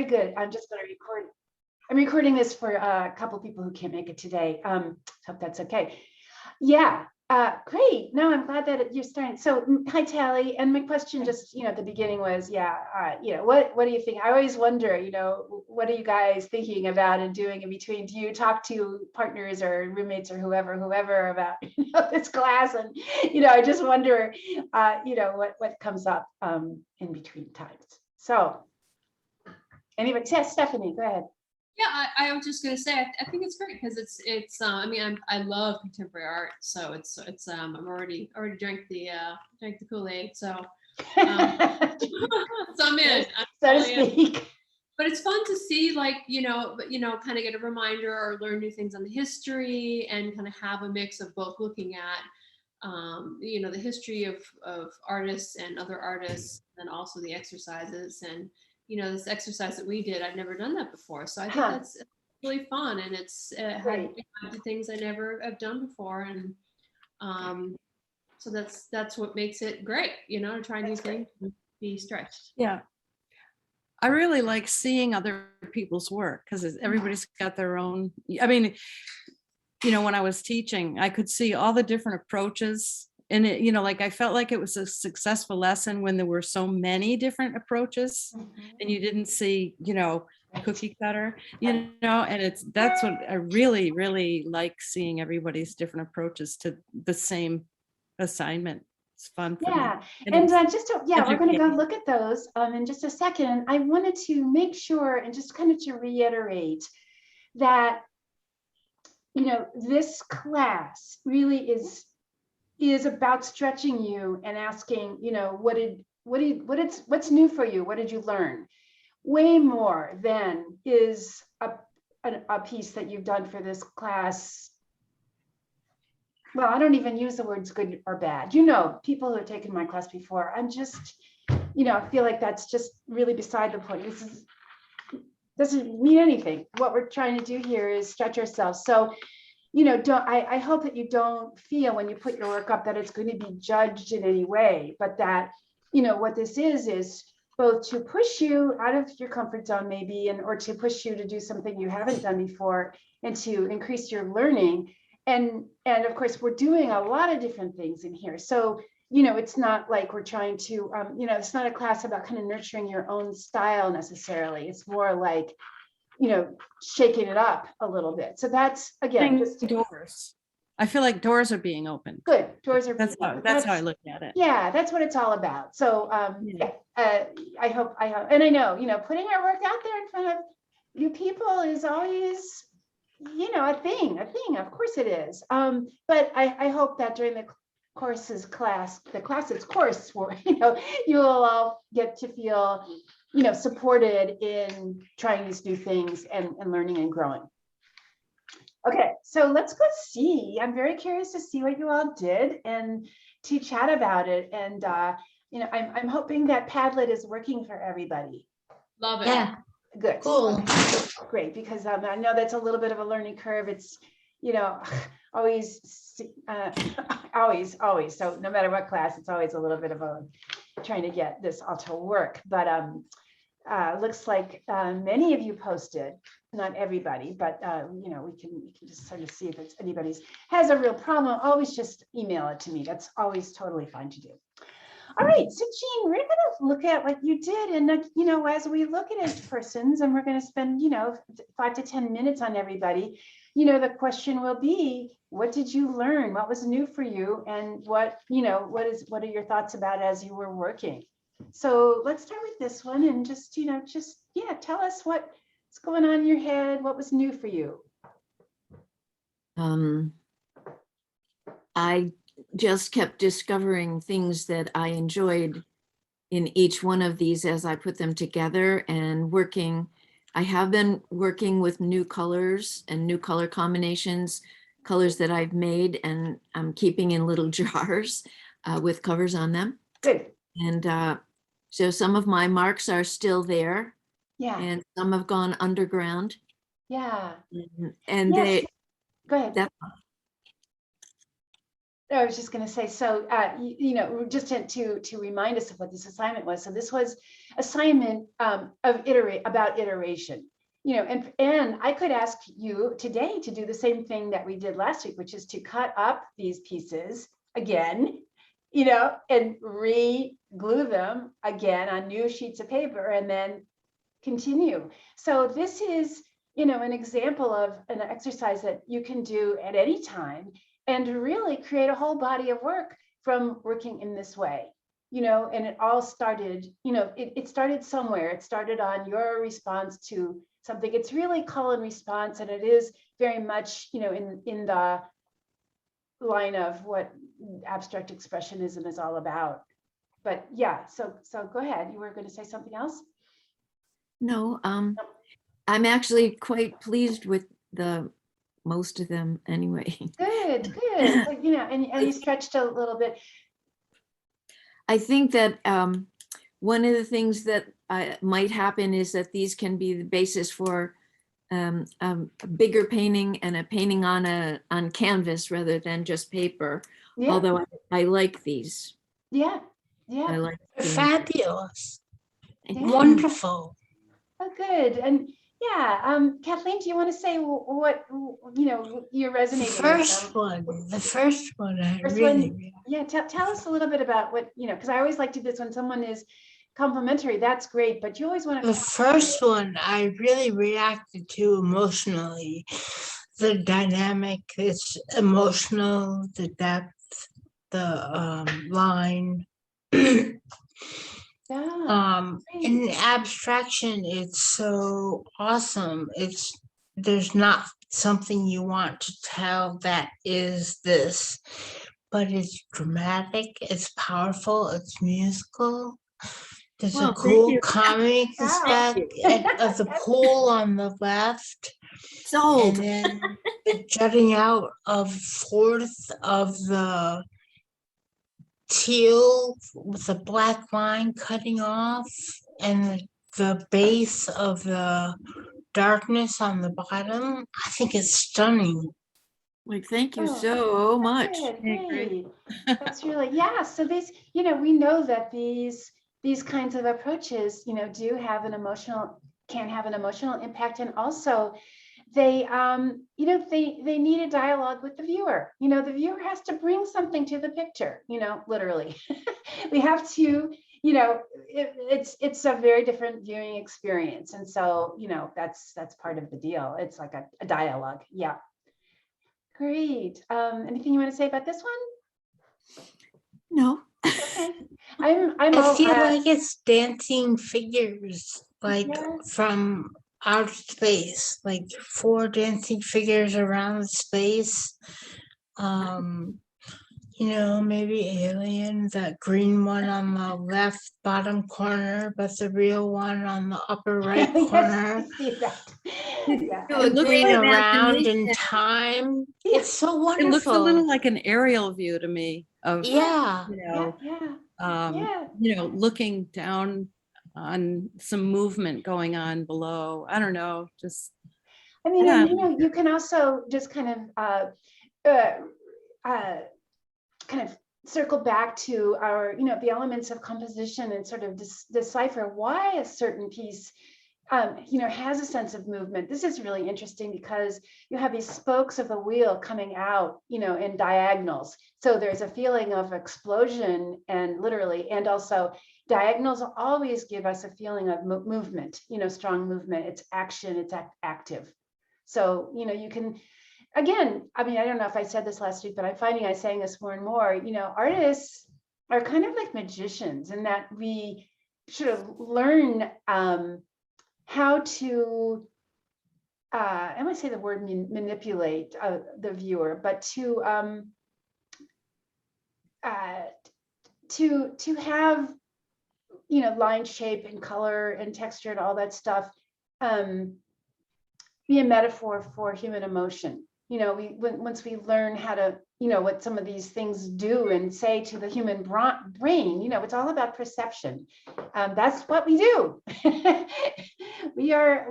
good. I'm just going to record. I'm recording this for a couple people who can't make it today. Hope that's okay. Yeah, great. No, I'm glad that you're starting. So, hi, Tally. And my question just, at the beginning was, what do you think? I always wonder, what are you guys thinking about and doing in between? Do you talk to partners or roommates or whoever about, this class? And, I just wonder, what comes up in between times. So, anyway, yes, Stephanie, go ahead. Yeah, I was just gonna say, I think it's great because it's. I mean, I love contemporary art, so it's. I'm already drank the Kool-Aid, so. So I'm in. So to speak. But it's fun to see, like, kind of get a reminder or learn new things on the history and kind of have a mix of both looking at, the history of artists and other artists, and also the exercises. And this exercise that we did, I've never done that before, so I think that's really fun, and it's had things I never have done before, and so that's what makes it great, to try new things and be stretched. Yeah, I really like seeing other people's work because everybody's got their own. I mean, when I was teaching, I could see all the different approaches. And it, like, I felt like it was a successful lesson when there were so many different approaches, and you didn't see, cookie cutter, and that's what I really, really like, seeing everybody's different approaches to the same assignment. It's fun. Yeah, and we're going to go look at those in just a second. I wanted to make sure and just kind of to reiterate that, this class really is about stretching you and asking, what's new for you? What did you learn? Way more than is a piece that you've done for this class. Well, I don't even use the words good or bad. People who have taken my class before, I'm just, I feel like that's just really beside the point. This doesn't mean anything. What we're trying to do here is stretch ourselves. So, I hope that you don't feel when you put your work up that it's going to be judged in any way, but that, what this is both to push you out of your comfort zone maybe, or to push you to do something you haven't done before, and to increase your learning. And of course, we're doing a lot of different things in here. So, it's not like we're trying to, it's not a class about kind of nurturing your own style necessarily. It's more like, shaking it up a little bit. So that's, again, just doors. I feel like doors are being opened. Good. Doors are that's how I look at it. Yeah, that's what it's all about. So I hope, and I know, putting our work out there in front of you people is always, a thing, of course it is. But I hope that during the class's course, you will all get to feel, supported in trying these new things and learning and growing. Okay, so let's go see. I'm very curious to see what you all did and to chat about it. And I'm hoping that Padlet is working for everybody. Love it. Yeah. Good. Cool. Great, because I know that's a little bit of a learning curve. It's, always. So no matter what class, it's always a little bit of a trying to get this all to work. But looks like many of you posted, not everybody, but we can just sort of see if it's anybody's has a real problem. Always just email it to me. That's always totally fine to do. All right, so Jean, we're going to look at what you did, and as we look at each person's, and we're going to spend 5 to 10 minutes on everybody. The question will be, what did you learn? What was new for you? And what are your thoughts about as you were working? So let's start with this one, and just tell us what's going on in your head. What was new for you? I just kept discovering things that I enjoyed in each one of these as I put them together and working. I have been working with new colors and new color combinations, colors that I've made, and I'm keeping in little jars with covers on them. Good. And so some of my marks are still there. Yeah. And some have gone underground. Yeah. And yes. Go ahead. I was just going to say, so, just to remind us of what this assignment was. So this was assignment about iteration, and I could ask you today to do the same thing that we did last week, which is to cut up these pieces again, and re-glue them again on new sheets of paper and then continue. So this is, an example of an exercise that you can do at any time and really create a whole body of work from working in this way, and it all started, it started somewhere. It started on your response to something. It's really call and response, and it is very much, in the line of what abstract expressionism is all about. But yeah, so go ahead. You were going to say something else? No, I'm actually quite pleased with most of them anyway. Good. So, and you stretched a little bit. I think that one of the things that might happen is that these can be the basis for a bigger painting and a painting on canvas rather than just paper. Yeah. Although I like these. Yeah. I like these. Fabulous. Yeah. Wonderful. Oh, good. And yeah, Kathleen, do you want to say what, you're The resonating first with? one, I First really, one, yeah, tell us a little bit about what, because I always like to do this when someone is complimentary, that's great, but you always want to. the first one I really reacted to emotionally. The dynamic, it's emotional, the depth, the line. Yeah, In abstraction, it's so awesome. There's not something you want to tell that is this, but it's dramatic, it's powerful, it's musical. There's Well, a thank cool you. comic Wow. aspect of the pool on the left, and Sold. then the jutting out of fourth of the teal with a black line cutting off, and the base of the darkness on the bottom. I think it's stunning. Like, thank you Oh, so much. good, I agree. great. That's really, yeah. So these, we know that these kinds of approaches, do have can have an emotional impact, and also they, they need a dialogue with the viewer. The viewer has to bring something to the picture, literally. We have to, it's a very different viewing experience, and so, that's part of the deal. It's like a dialogue. Yeah. Great. Anything you want to say about this one? No. Okay. I'm I all, feel like it's dancing figures, like yeah. from outer space, like 4 dancing figures around the space. Maybe Alien, that green one on the left bottom corner, but the real one on the upper right corner. Yes, I see that. Yeah. It looks Moving like around in imagination. time. It's so It looks a little wonderful. like an aerial view to me of, Yeah. Yeah. looking down on some movement going on below. I don't know, just, I mean, yeah. and you can also just kind of circle back to our, the elements of composition and sort of decipher why a certain piece, has a sense of movement. This is really interesting because you have these spokes of the wheel coming out, in diagonals. So there's a feeling of explosion, and literally, and also diagonals always give us a feeling of movement, strong movement. It's action, it's active. So, you can, again, I mean, I don't know if I said this last week, but I'm finding I'm saying this more and more, artists are kind of like magicians in that we sort of learn how to, I might say the word manipulate the viewer, but to have, line, shape, and color and texture and all that stuff be a metaphor for human emotion. Once we learn how to, what some of these things do and say to the human brain, it's all about perception. That's what we do. we are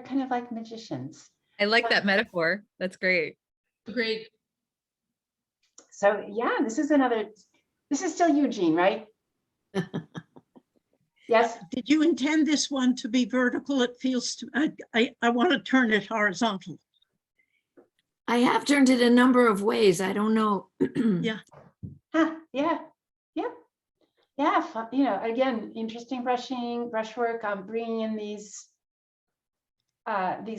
kind of like magicians. I like that metaphor. That's great. Great. So yeah, this is still Eugene, right? Yes. Did you intend this one to be vertical? It feels, I want to turn it horizontal. I have turned it a number of ways. I don't know. Yeah. Huh, yeah, yeah, yeah. You know, again, interesting brushwork. Bringing in these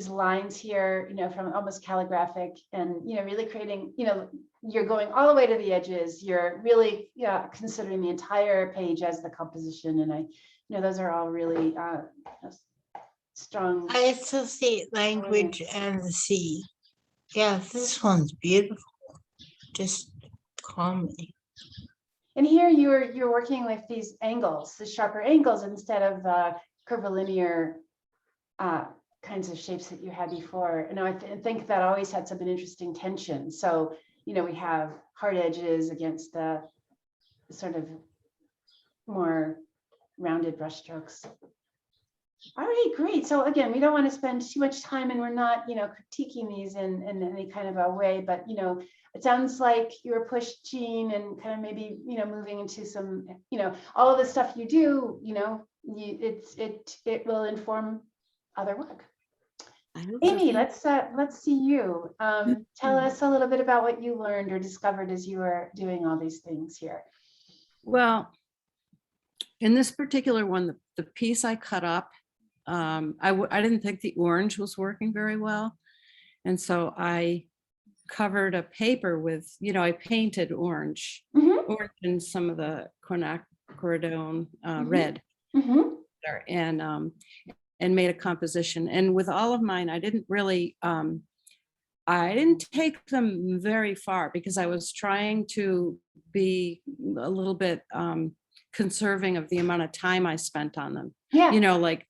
lines here, you know, from almost calligraphic, and you know, really creating. You know, you're going all the way to the edges. You're really, yeah, considering the entire page as the composition, and you know, those are all really strong. I associate language and the sea. Yeah, this one's beautiful. Just calmly. And here you're working with these angles, the sharper angles, instead of the curvilinear kinds of shapes that you had before. And I think that always had some interesting tension. So, you know, we have hard edges against the sort of more rounded brush strokes. All right, great. So again, we don't want to spend too much time, and we're not, you know, critiquing these in any kind of a way, but, you know, it sounds like you were pushed, Jean, and kind of maybe, you know, moving into some, you know, all of the stuff you do, you know, it will inform other work. I hope so. Amy, let's see you. Tell us a little bit about what you learned or discovered as you were doing all these things here. Well, in this particular one, the piece I cut up, I didn't think the orange was working very well. And so I covered a paper with, you know, I painted orange in some of the quinacridone red there, and made a composition. And with all of mine, I didn't really, I didn't take them very far because I was trying to be a little bit conserving of the amount of time I spent on them. Yeah. You know, like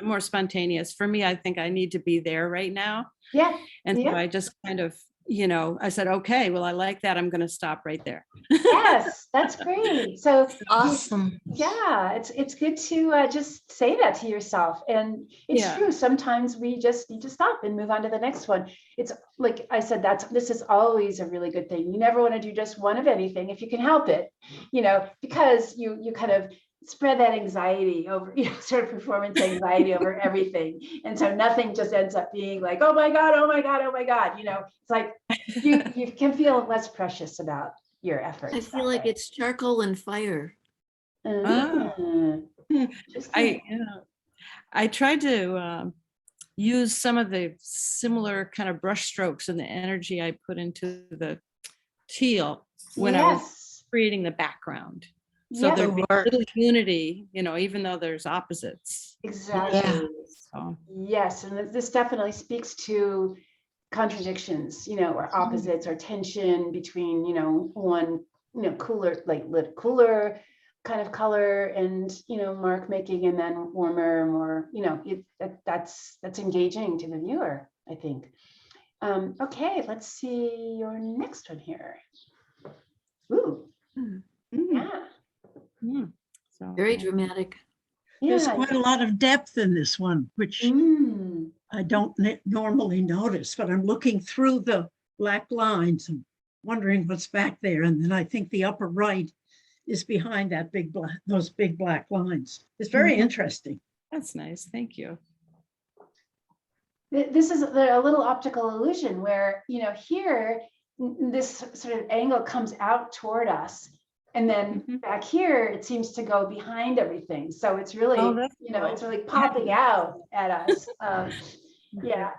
more spontaneous. For me, I think I need to be there right now. Yeah. And Yeah. so I just kind of, you know, I said, okay, well, I like that. I'm going to stop right there. Yes, that's great. So Awesome. yeah, it's good to just say that to yourself. And it's Yeah. true. Sometimes we just need to stop and move on to the next one. It's like I said, this is always a really good thing. You never want to do just one of anything if you can help it, you know, because you kind of spread that anxiety over, you know, sort of performance anxiety over everything. And so nothing just ends up being like, oh my God, oh my God, oh my God. You know, it's like you can feel less precious about your efforts. I feel like it's charcoal and fire. I tried to use some of the similar kind of brush strokes and the energy I put into the teal when I was creating the background. So there'd be a little unity, you know, even though there's opposites. Exactly. Yeah. So. Yes, and this definitely speaks to contradictions, you know, or opposites or tension between, you know, one, you know, cooler kind of color and, you know, mark making, and then warmer, more, you know, that's engaging to the viewer, I think. Okay, let's see your next one here. Ooh, yeah. So, Very dramatic. There's Yeah. quite a lot of depth in this one, which I don't normally notice, but I'm looking through the black lines and wondering what's back there. And then I think the upper right is behind that those big black lines. It's very interesting. That's nice. Thank you. This is a little optical illusion where, you know, here, this sort of angle comes out toward us. And then back here, it seems to go behind everything. So it's really, you know, it's really popping out at us. Yeah.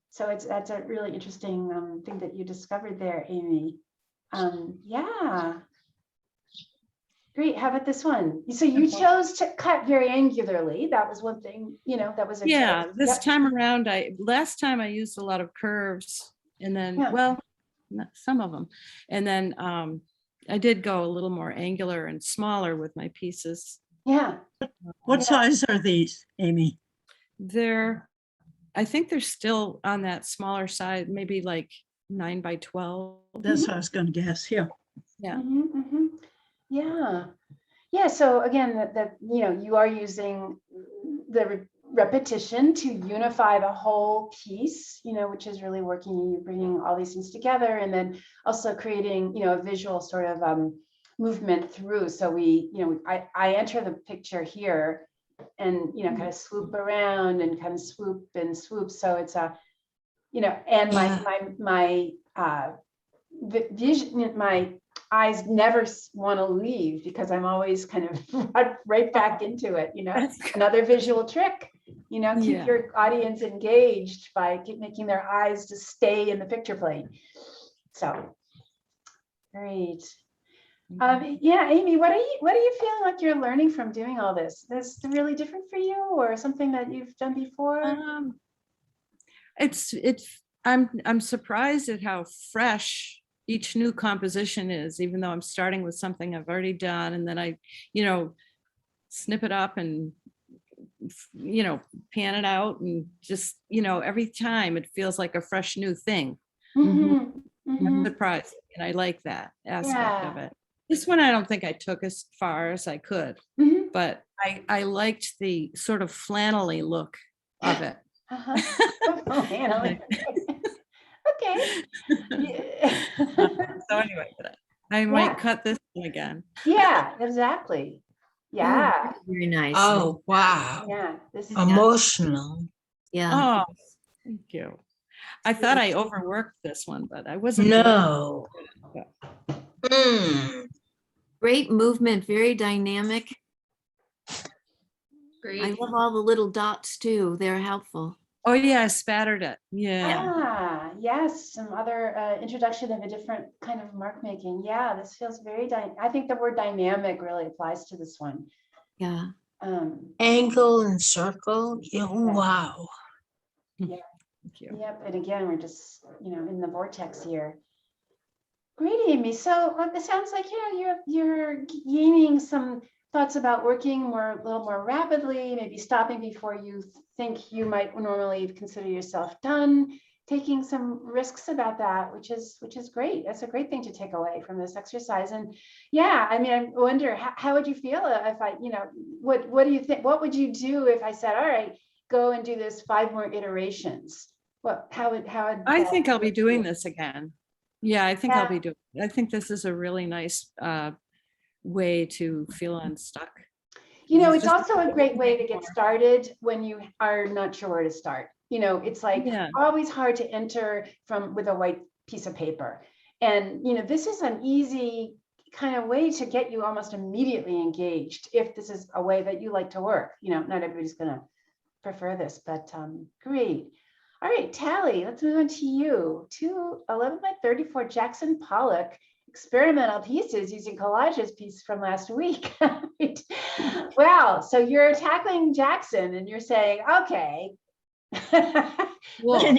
So that's a really interesting thing that you discovered there, Amy. Yeah. Great. How about this one? So you chose to cut very angularly. That was one thing, you know, that was a Yeah, choice. this Yep. time around, last time I used a lot of curves, and then, well, not some of them. And then I did go a little more angular and smaller with my pieces. Yeah. What size are these, Amy? I think they're still on that smaller side, maybe like 9 by 12. That's what I was going to guess. Yeah. Yeah. Yeah. Yeah. So again, that you know, you are using the repetition to unify the whole piece, which is really working. You're bringing all these things together, and then also creating, a visual sort of movement through. So I enter the picture here, and kind of swoop around and kind of swoop and swoop. So it's and my vision, my eyes never want to leave, because I'm always kind of right back into it. Another visual trick. Keep your audience engaged by making their eyes just stay in the picture plane. So great. Amy, what are you feeling like you're learning from doing all this? Is this really different for you, or something that you've done before? I'm surprised at how fresh each new composition is, even though I'm starting with something I've already done, and then I, snip it up and pan it out, and just, every time it feels like a fresh new thing. I'm surprised, and I like that aspect of it. This one I don't think I took as far as I could, but I liked the sort of flannelly look of it. Okay. So anyway, I might cut this one again. Yeah, exactly. Yeah. Very nice. Oh, wow. Yeah. This is Emotional. Yeah. Oh, thank you. I thought I overworked this one, but I wasn't. No. Great movement, very dynamic. Great. I love all the little dots too. They're helpful. Oh yeah, I spattered it. Yeah. Yes. Some other introduction of a different kind of mark making. Yeah, this feels very I think the word dynamic really applies to this one. Yeah. Angle and circle. Yeah, wow. Yeah. Thank you. Yep. And again, we're just, in the vortex here. Great, Amy. So it sounds like, you're gaining some thoughts about working a little more rapidly, maybe stopping before you think you might normally consider yourself done, taking some risks about that, which is great. That's a great thing to take away from this exercise. And I wonder, how would you feel if I, what do you think? What would you do if I said, all right, go and do this 5 more iterations? How would I think I'll be doing this again. Yeah, I think I'll be doing. I think this is a really nice way to feel unstuck. It's also a great way to get started when you are not sure where to start. It's like always hard to enter with a white piece of paper. And, this is an easy kind of way to get you almost immediately engaged, if this is a way that you like to work. Not everybody's going to prefer this, but great. All right, Tally, let's move on to you. 2 11 by 34 Jackson Pollock experimental pieces using collages piece from last week. Wow, so you're tackling Jackson and you're saying, okay. Can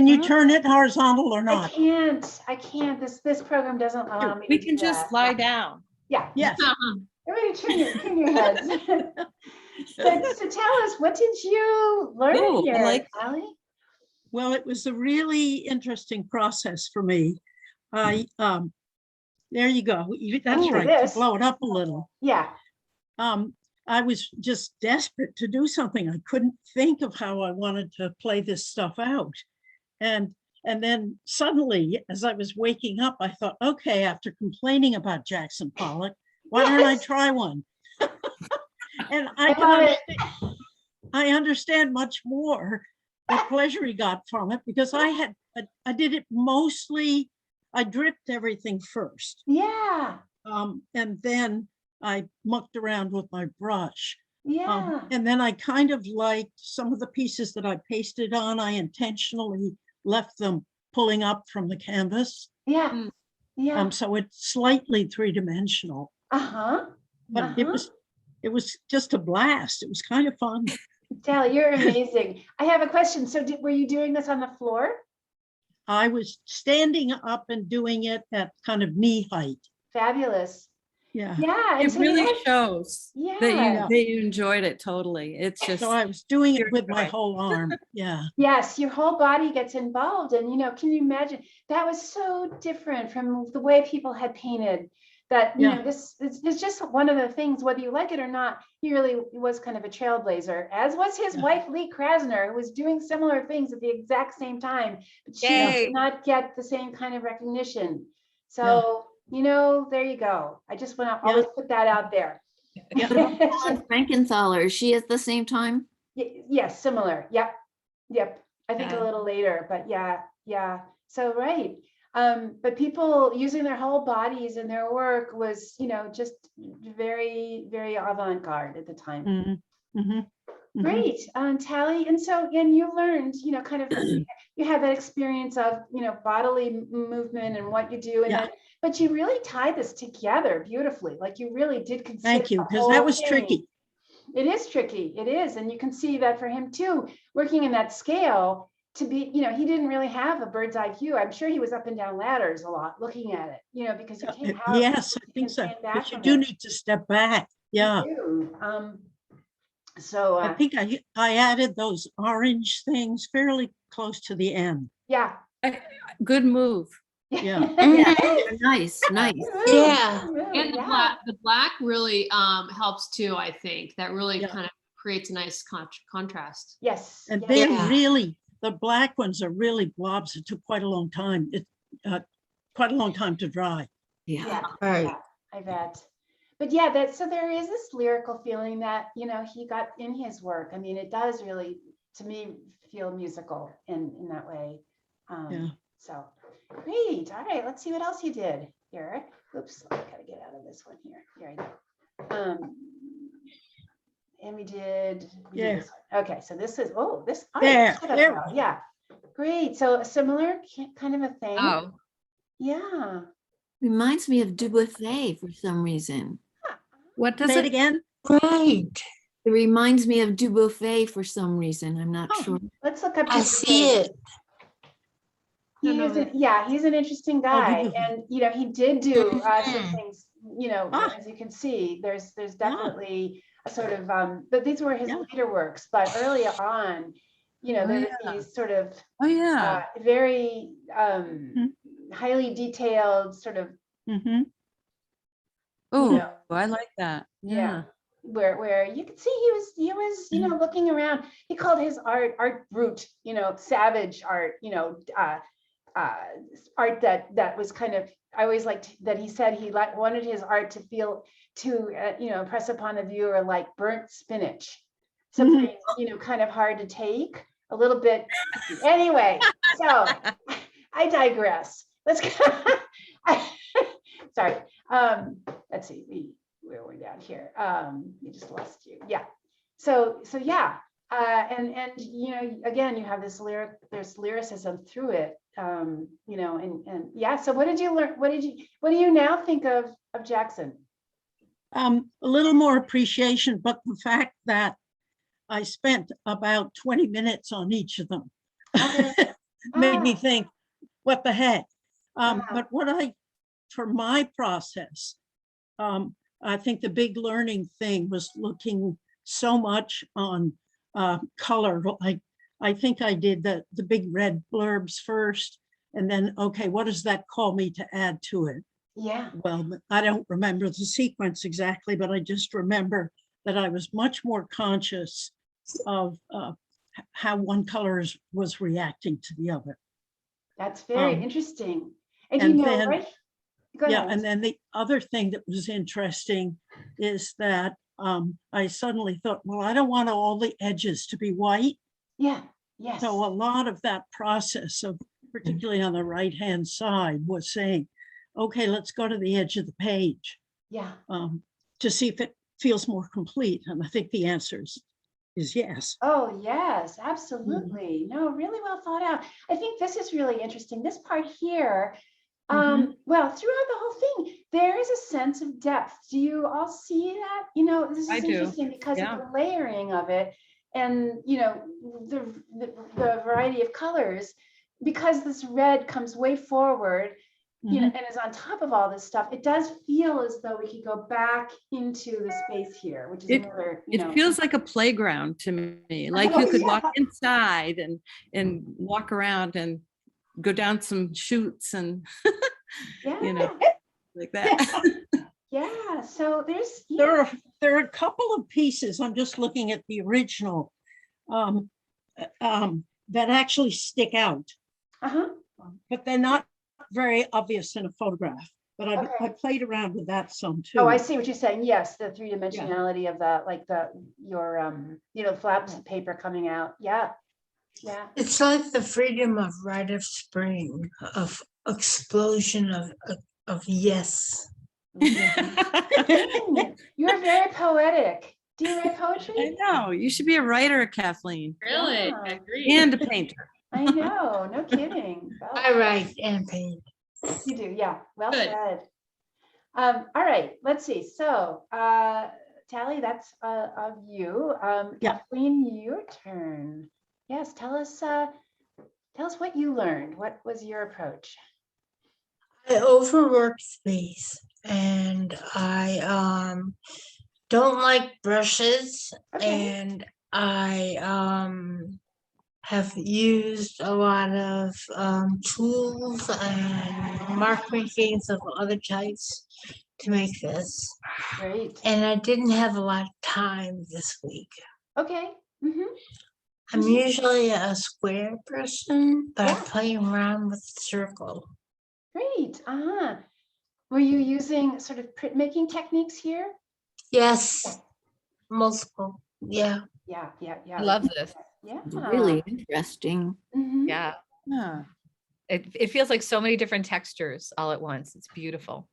you turn it horizontal or not? I can't. This program doesn't allow me. We can just lie down. Yeah. Yes. Everybody turn your heads. So tell us, what did you learn here, Allie? Well, it was a really interesting process for me. There you go. That's right. Blow it up a little. Yeah. I was just desperate to do something. I couldn't think of how I wanted to play this stuff out. And then suddenly, as I was waking up, I thought, okay, after complaining about Jackson Pollock, why don't I try one? And I understand much more the pleasure he got from it, because I did it mostly, I dripped everything first. Yeah. And then I mucked around with my brush. Yeah. And then I kind of liked some of the pieces that I pasted on. I intentionally left them pulling up from the canvas. Yeah. Yeah. So it's slightly 3-dimensional. But it was just a blast. It was kind of fun. Tally, you're amazing. I have a question. So were you doing this on the floor? I was standing up and doing it at kind of knee height. Fabulous. Yeah. Yeah. It really shows that you enjoyed it totally. It's just. So I was doing it with my whole arm. Yeah. Yes, your whole body gets involved. And, can you imagine? That was so different from the way people had painted that, you Yeah. know, this is just one of the things, whether you like it or not, he really was kind of a trailblazer, as was his Yeah. wife, Lee Krasner, who was doing similar things at the exact same time, but she Yay. did not get the same kind of recognition. So, you know, there you go. I just want to Yeah. always put that out there. Yeah. Helen Frankenthaler, is she at the same time? Yes, similar. Yep. Yep. I think a Yeah. little later, but yeah, yeah. So, right. But people using their whole bodies in their work was, you know, just very, very avant-garde at the time. Mhm, mhm, mhm. Great, Tally. And so, and you learned, you know, kind of, you had that experience of, you know, bodily movement and what you do, and Yeah. then, but you really tied this together beautifully. Like you really did consider Thank you, the because that whole was thing. tricky. It is tricky. It is. And you can see that for him too, working in that scale to be, you know, he didn't really have a bird's eye view. I'm sure he was up and down ladders a lot looking at it, you know, because you can't have. Yes, I you think can so, stand back because you from do it. need to step back. You Yeah, do. So I think I added those orange things fairly close to the end. yeah. Good move. Yeah. Yeah, nice, nice. Yeah. And the black really helps too, I think. That really Yeah. kind of creates a nice contrast. Yes. And yes. then Yeah. really, the black ones are really blobs. It took quite a long time. Quite a long time to dry. Yeah. Yeah, Right. yeah, I bet. But yeah, that so there is this lyrical feeling that, you know, he got in his work. I mean, it does really, to me, feel musical in that way. Yeah. So great. All right, let's see what else you did here. Oops, I gotta get out of this one here. Here I go. And we did Yeah. this one. Okay, so this is, oh, this, all There, right, shut up there. now. Yeah, great. So a similar kind of a thing. Oh, Yeah. Reminds me of Dubuffet for some reason. What does Say it it? again. Great. It reminds me of Dubuffet for some reason. I'm not Oh. sure. Let's look up. I see it. He is, yeah, he's an interesting guy, Dubuffet. and you know, he did do some Mhm. things. You know, Ah. as you can see, there's Yeah. definitely a sort of, but these were his Yeah. later works. But early on, you know, Oh, there yeah. were these sort of Oh, yeah. very Mhm. highly detailed sort of, Mhm. Oh, know. I like that. yeah, Yeah. where you could see he was, you know, looking around. He called his art brute, you know, savage art, you know, art that was kind of, I always liked that he said he wanted his art to feel you know, impress upon the viewer like burnt spinach, something you know, kind of hard to take, a little bit. Anyway, so I digress. Let's go. Sorry. Let's see, where we're down here. We just lost you. Yeah. So yeah. And you know, again, you have there's lyricism through it. You know, and yeah. So what did you learn? What do you now think of Jackson? A little more appreciation, but the fact that I spent about 20 minutes on each of them made me Ah. think, what the heck? Ah. But for my process, I think the big learning thing was looking so much on color. I think I did the big red blurbs first, and then, okay, what does that call me to add to it? Yeah. Well, I don't remember the sequence exactly, but I just remember that I was much more conscious of how one color was reacting to the other. That's very Um, interesting. And you and know, then- right? Go Yeah, ahead. and then the other thing that was interesting is that I suddenly thought, well, I don't want all the edges to be white. Yeah. Yes. So a lot of that process of, particularly on the right-hand side, was saying, okay, let's go to the edge of the page Yeah. to see if it feels more complete. And I think the answer is yes. Oh, yes, absolutely. No, really well thought out. I think this is really interesting. This part here, well, throughout the whole thing, there is a sense of depth. Do you all see that? You know, this is I do. interesting because Yeah. of the layering of it and, you know, the variety of colors, because this red comes way forward, you know, and is on top of all this stuff, it does feel as though we could go back into the space here, which is another, you know. It feels like a playground to me, like Oh, you could yeah. walk inside and walk around and go down some chutes and, Yeah. you know. like that. Yeah, so there's, There are a couple of pieces, I'm just looking at the original, um, that actually stick out, uh-huh, but they're not very obvious in a photograph. But I Okay. played around with that some too. oh, I see what you're saying. Yes, the three-dimensionality of the, like your flaps of paper coming out. Yeah, yeah. It's like the freedom of rite of spring, of explosion of yes. You're very poetic. Do you write I poetry? know, you should be a writer, Kathleen, Really? Yeah. I agree. and a painter. I know, no kidding. Well, I write and paint. you do, yeah, well Good. said. All right, let's see. So, Tally, that's of you. Yeah. Kathleen, your turn. Yes, tell us what you learned. What was your approach? I overwork space and I don't like brushes Okay. and I have used a lot of tools and mark makings of other types to make this. Great. And I didn't have a lot of time this week. Okay. Mm-hmm. I'm usually a square person, but Yeah. I'm playing around with the circle. Great. Uh-huh. Were you using sort of printmaking techniques here? Yes, multiple. Yeah. Yeah, yeah, yeah. I love this. Yeah. It's really interesting. Mhm. Yeah. Yeah. It feels like so many different textures all at once. It's beautiful.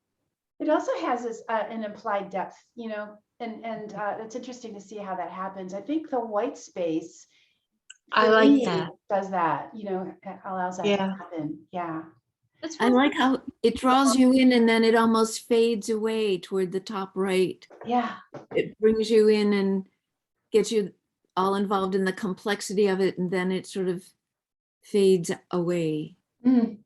It also has this an implied depth, and it's interesting to see how that happens. I think the white space I for like me, that. does that, allows that Yeah. to happen. Yeah. That's I really like how it draws you in and then it almost fades away toward the top right. Yeah. It brings you in and gets you all involved in the complexity of it, and then it sort of fades away. Mm.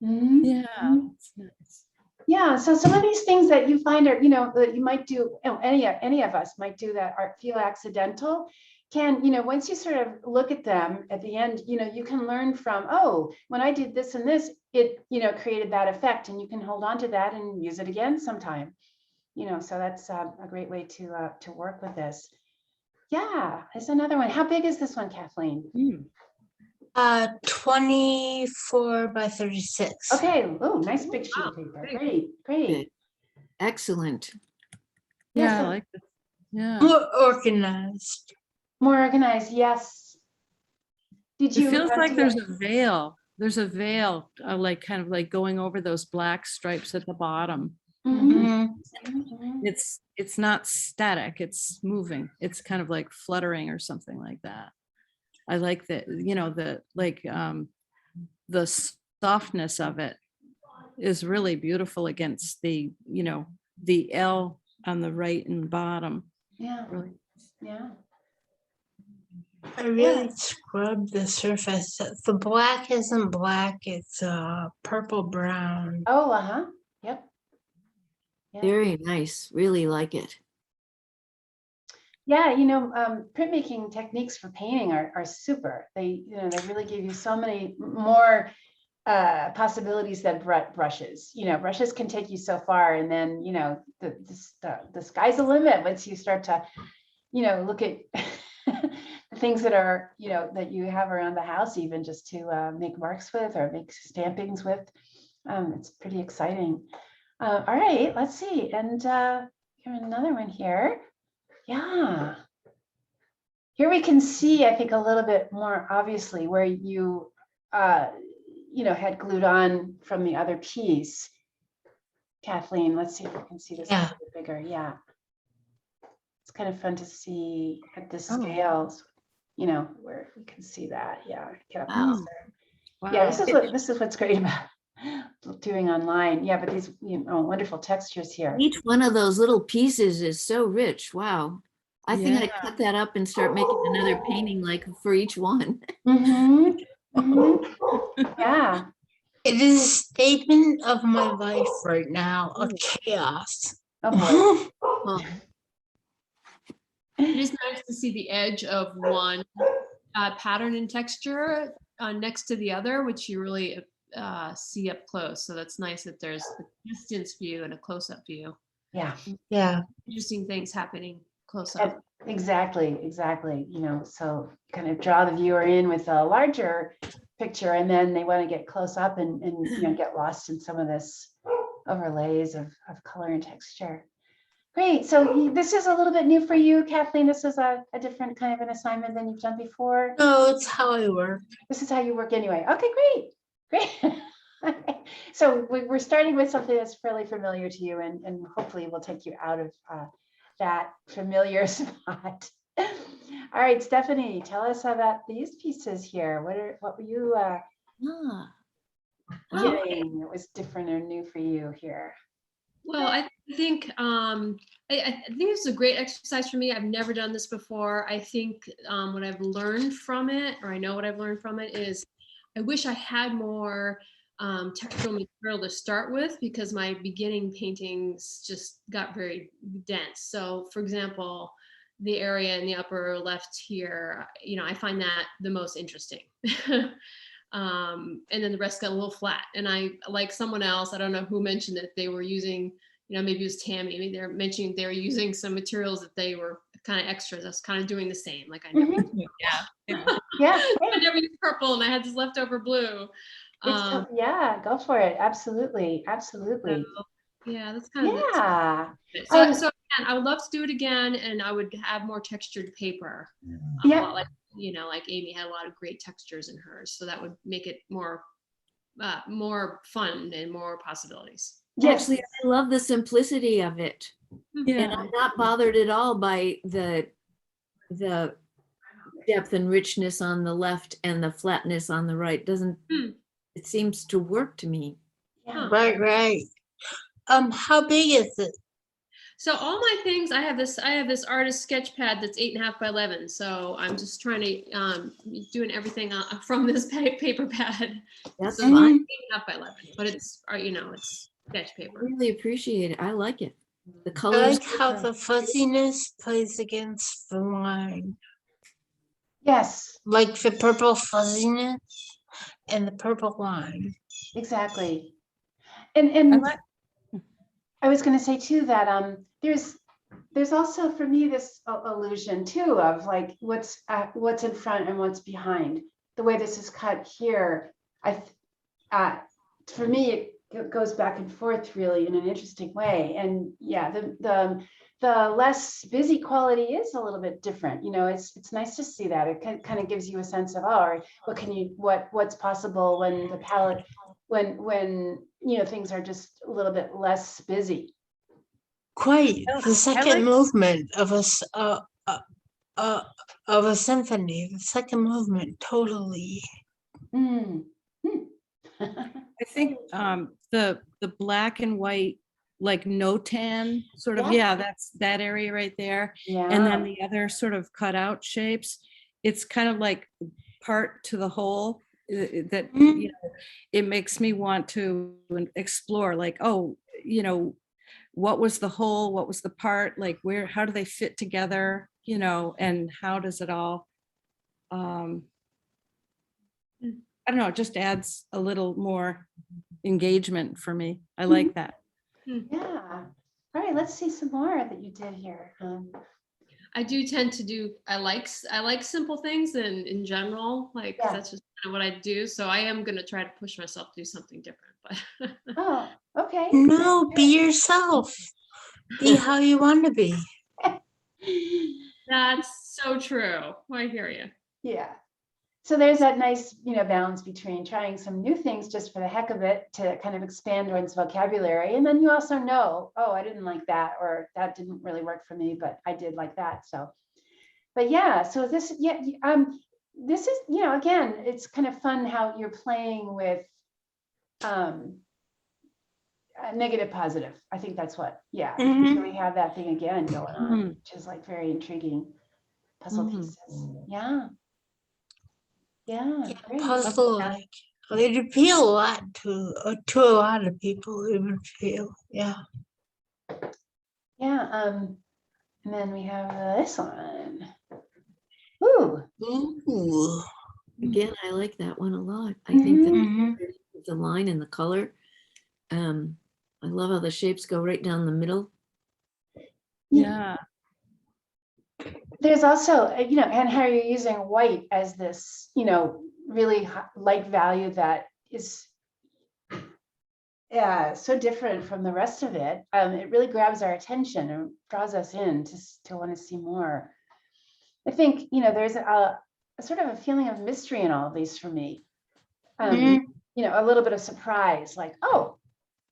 Mhm. Yeah. Mhm. That's nice. Yeah, so some of these things that you find are, that you might do, any of us might do that are feel accidental, can, once you sort of look at them at the end, you can learn from, oh, when I did this and this, it, created that effect, and you can hold on to that and use it again sometime. So that's a great way to work with this. Yeah, there's another one. How big is this one, Kathleen? Mm. 24 by 36. Okay, oh, nice big sheet Wow, of paper. pretty Great, great. Good. Excellent. Yeah, so I like this. Yeah. More organized. more organized, yes. Did It you? feels like do there's you- a veil. There's a veil, like kind of like going over those black stripes at the bottom. Mhm, Mhm. mhm. It's not static, it's moving. It's kind of like fluttering or something like that. I like that, the softness of it is really beautiful against the L on the right and bottom. Yeah, Really. yeah. I really scrubbed the surface. The black isn't black, it's purple brown. Oh, uh-huh. Yep. Yeah. Very nice. Really like it. Yeah, printmaking techniques for painting are super. They really give you so many more possibilities than brushes. Brushes can take you so far, and then the sky's the limit once you start to look at the things that are that you have around the house, even just to make marks with or make stampings with. It's pretty exciting. All right, let's see, and here's another one here. Yeah. Here we can see, I think, a little bit more obviously where you, had glued on from the other piece. Kathleen, let's see if we can see this a Yeah. little bit bigger. Yeah. It's kind of fun to see at the Oh. scales, where we can see that. Yeah. Get up Wow. closer. Wow. Yeah, this is what's great about doing online. Yeah, but these, wonderful textures here. Each one of those little pieces is so rich. Wow. I think I Yeah. cut that up and start making another painting like for each one. Mhm, mhm. Yeah. It is a statement of my life right now of chaos. Oh boy. Oh, It is nice to see the edge of one pattern and texture next to the other, which you really see up close. So that's nice that there's a distance view and a close-up view. Yeah. Yeah. Interesting things happening close And- up. Exactly, exactly. So kind of draw the viewer in with a larger picture, and then they want to get close up and get lost in some of this overlays of color and texture. Great. So this is a little bit new for you, Kathleen. This is a different kind of an assignment than you've done before. No, it's how I work. This is how you work anyway. Okay, great. Great. So we're starting with something that's fairly familiar to you, and hopefully we'll take you out of that familiar spot. All right, Stephanie, tell us about these pieces here. What were you doing that was different or new for you here? Well, I think I think it's a great exercise for me. I've never done this before. I think what I've learned from it, or I know what I've learned from it, is I wish I had more textural material to start with, because my beginning paintings just got very dense. So, for example, the area in the upper left here, I find that the most interesting. And then the rest got a little flat. And I, like someone else, I don't know who mentioned that they were using, maybe it was Tammy, maybe they're mentioning they were using some materials that they were kind of extras. I was kind of doing the same. Like I never, Yeah, I never used purple, and I had this leftover blue. yeah, go for it. Absolutely, absolutely. Yeah, that's kind of Yeah. so again, I would love to do it again, and I would have more textured paper. Yeah. Like like Amy had a lot of great textures in hers, so that would make it more fun and more possibilities. Yes. Actually, I love the simplicity of it. And I'm not bothered at all by the depth and richness on the left and the flatness on the right. It seems to work to me. Yeah. Right. How big is it? So all my things, I have this artist sketch pad that's 8.5 by 11. So I'm just trying to doing everything from this paper pad. That's So fine. 8.5 by 11, but it's it's sketch I paper. really appreciate it. I like it. The I colors. like how the fuzziness plays against the line. Yes, Like the purple fuzziness and the purple line. exactly. And I was going to say too that there's also for me this illusion too of like what's in front and what's behind. The way this is cut here, for me it goes back and forth really in an interesting way. And yeah, the less busy quality is a little bit different. It's nice to see that. It kind of gives you a sense of what's possible when the palette when things are just a little bit less busy. Quite. The I second like- movement of a symphony, the second movement, totally. Mm. I think the black and white, like no tan sort of, Yeah. that's that area right there. Yeah. And then the other sort of cutout shapes, it's kind of like part to the whole that, it makes me want to explore like, what was the whole, what was the part, like how do they fit together, and how does it all, I don't know, it just adds a little more engagement for me. I like that. Yeah. All right, let's see some more that you did here. I do tend to do. I like simple things, and in general, like Yeah. that's just kind of what I do. So I am gonna try to push myself to do something different. But Oh, okay. No, be yourself. Be how you want to be. that's so true. I hear you. Yeah. So there's that nice, balance between trying some new things just for the heck of it to kind of expand one's vocabulary. And then you also know, oh, I didn't like that, or that didn't really work for me, but I did like that. So, but yeah, so this is, again, it's kind of fun how you're playing with negative, positive. I think that's what, Mhm. so we have that thing again going on, Mhm. which is like very intriguing puzzle Mhm. pieces. Yeah. Yeah, great. Puzzle like it appeal a lot to a lot of people. It would feel, yeah. Yeah, and then we have this one. Ooh. Ooh. Again, I like that one a lot. I think that's Mhm. very the line and the color. I love how the shapes go right down the middle. Yeah. There's also, and how you're using white as this, really light value that is so different from the rest of it. It really grabs our attention and draws us in to want to see more. I think, there's a sort of a feeling of mystery in all of these for me. Mhm. A little bit of surprise, like, oh,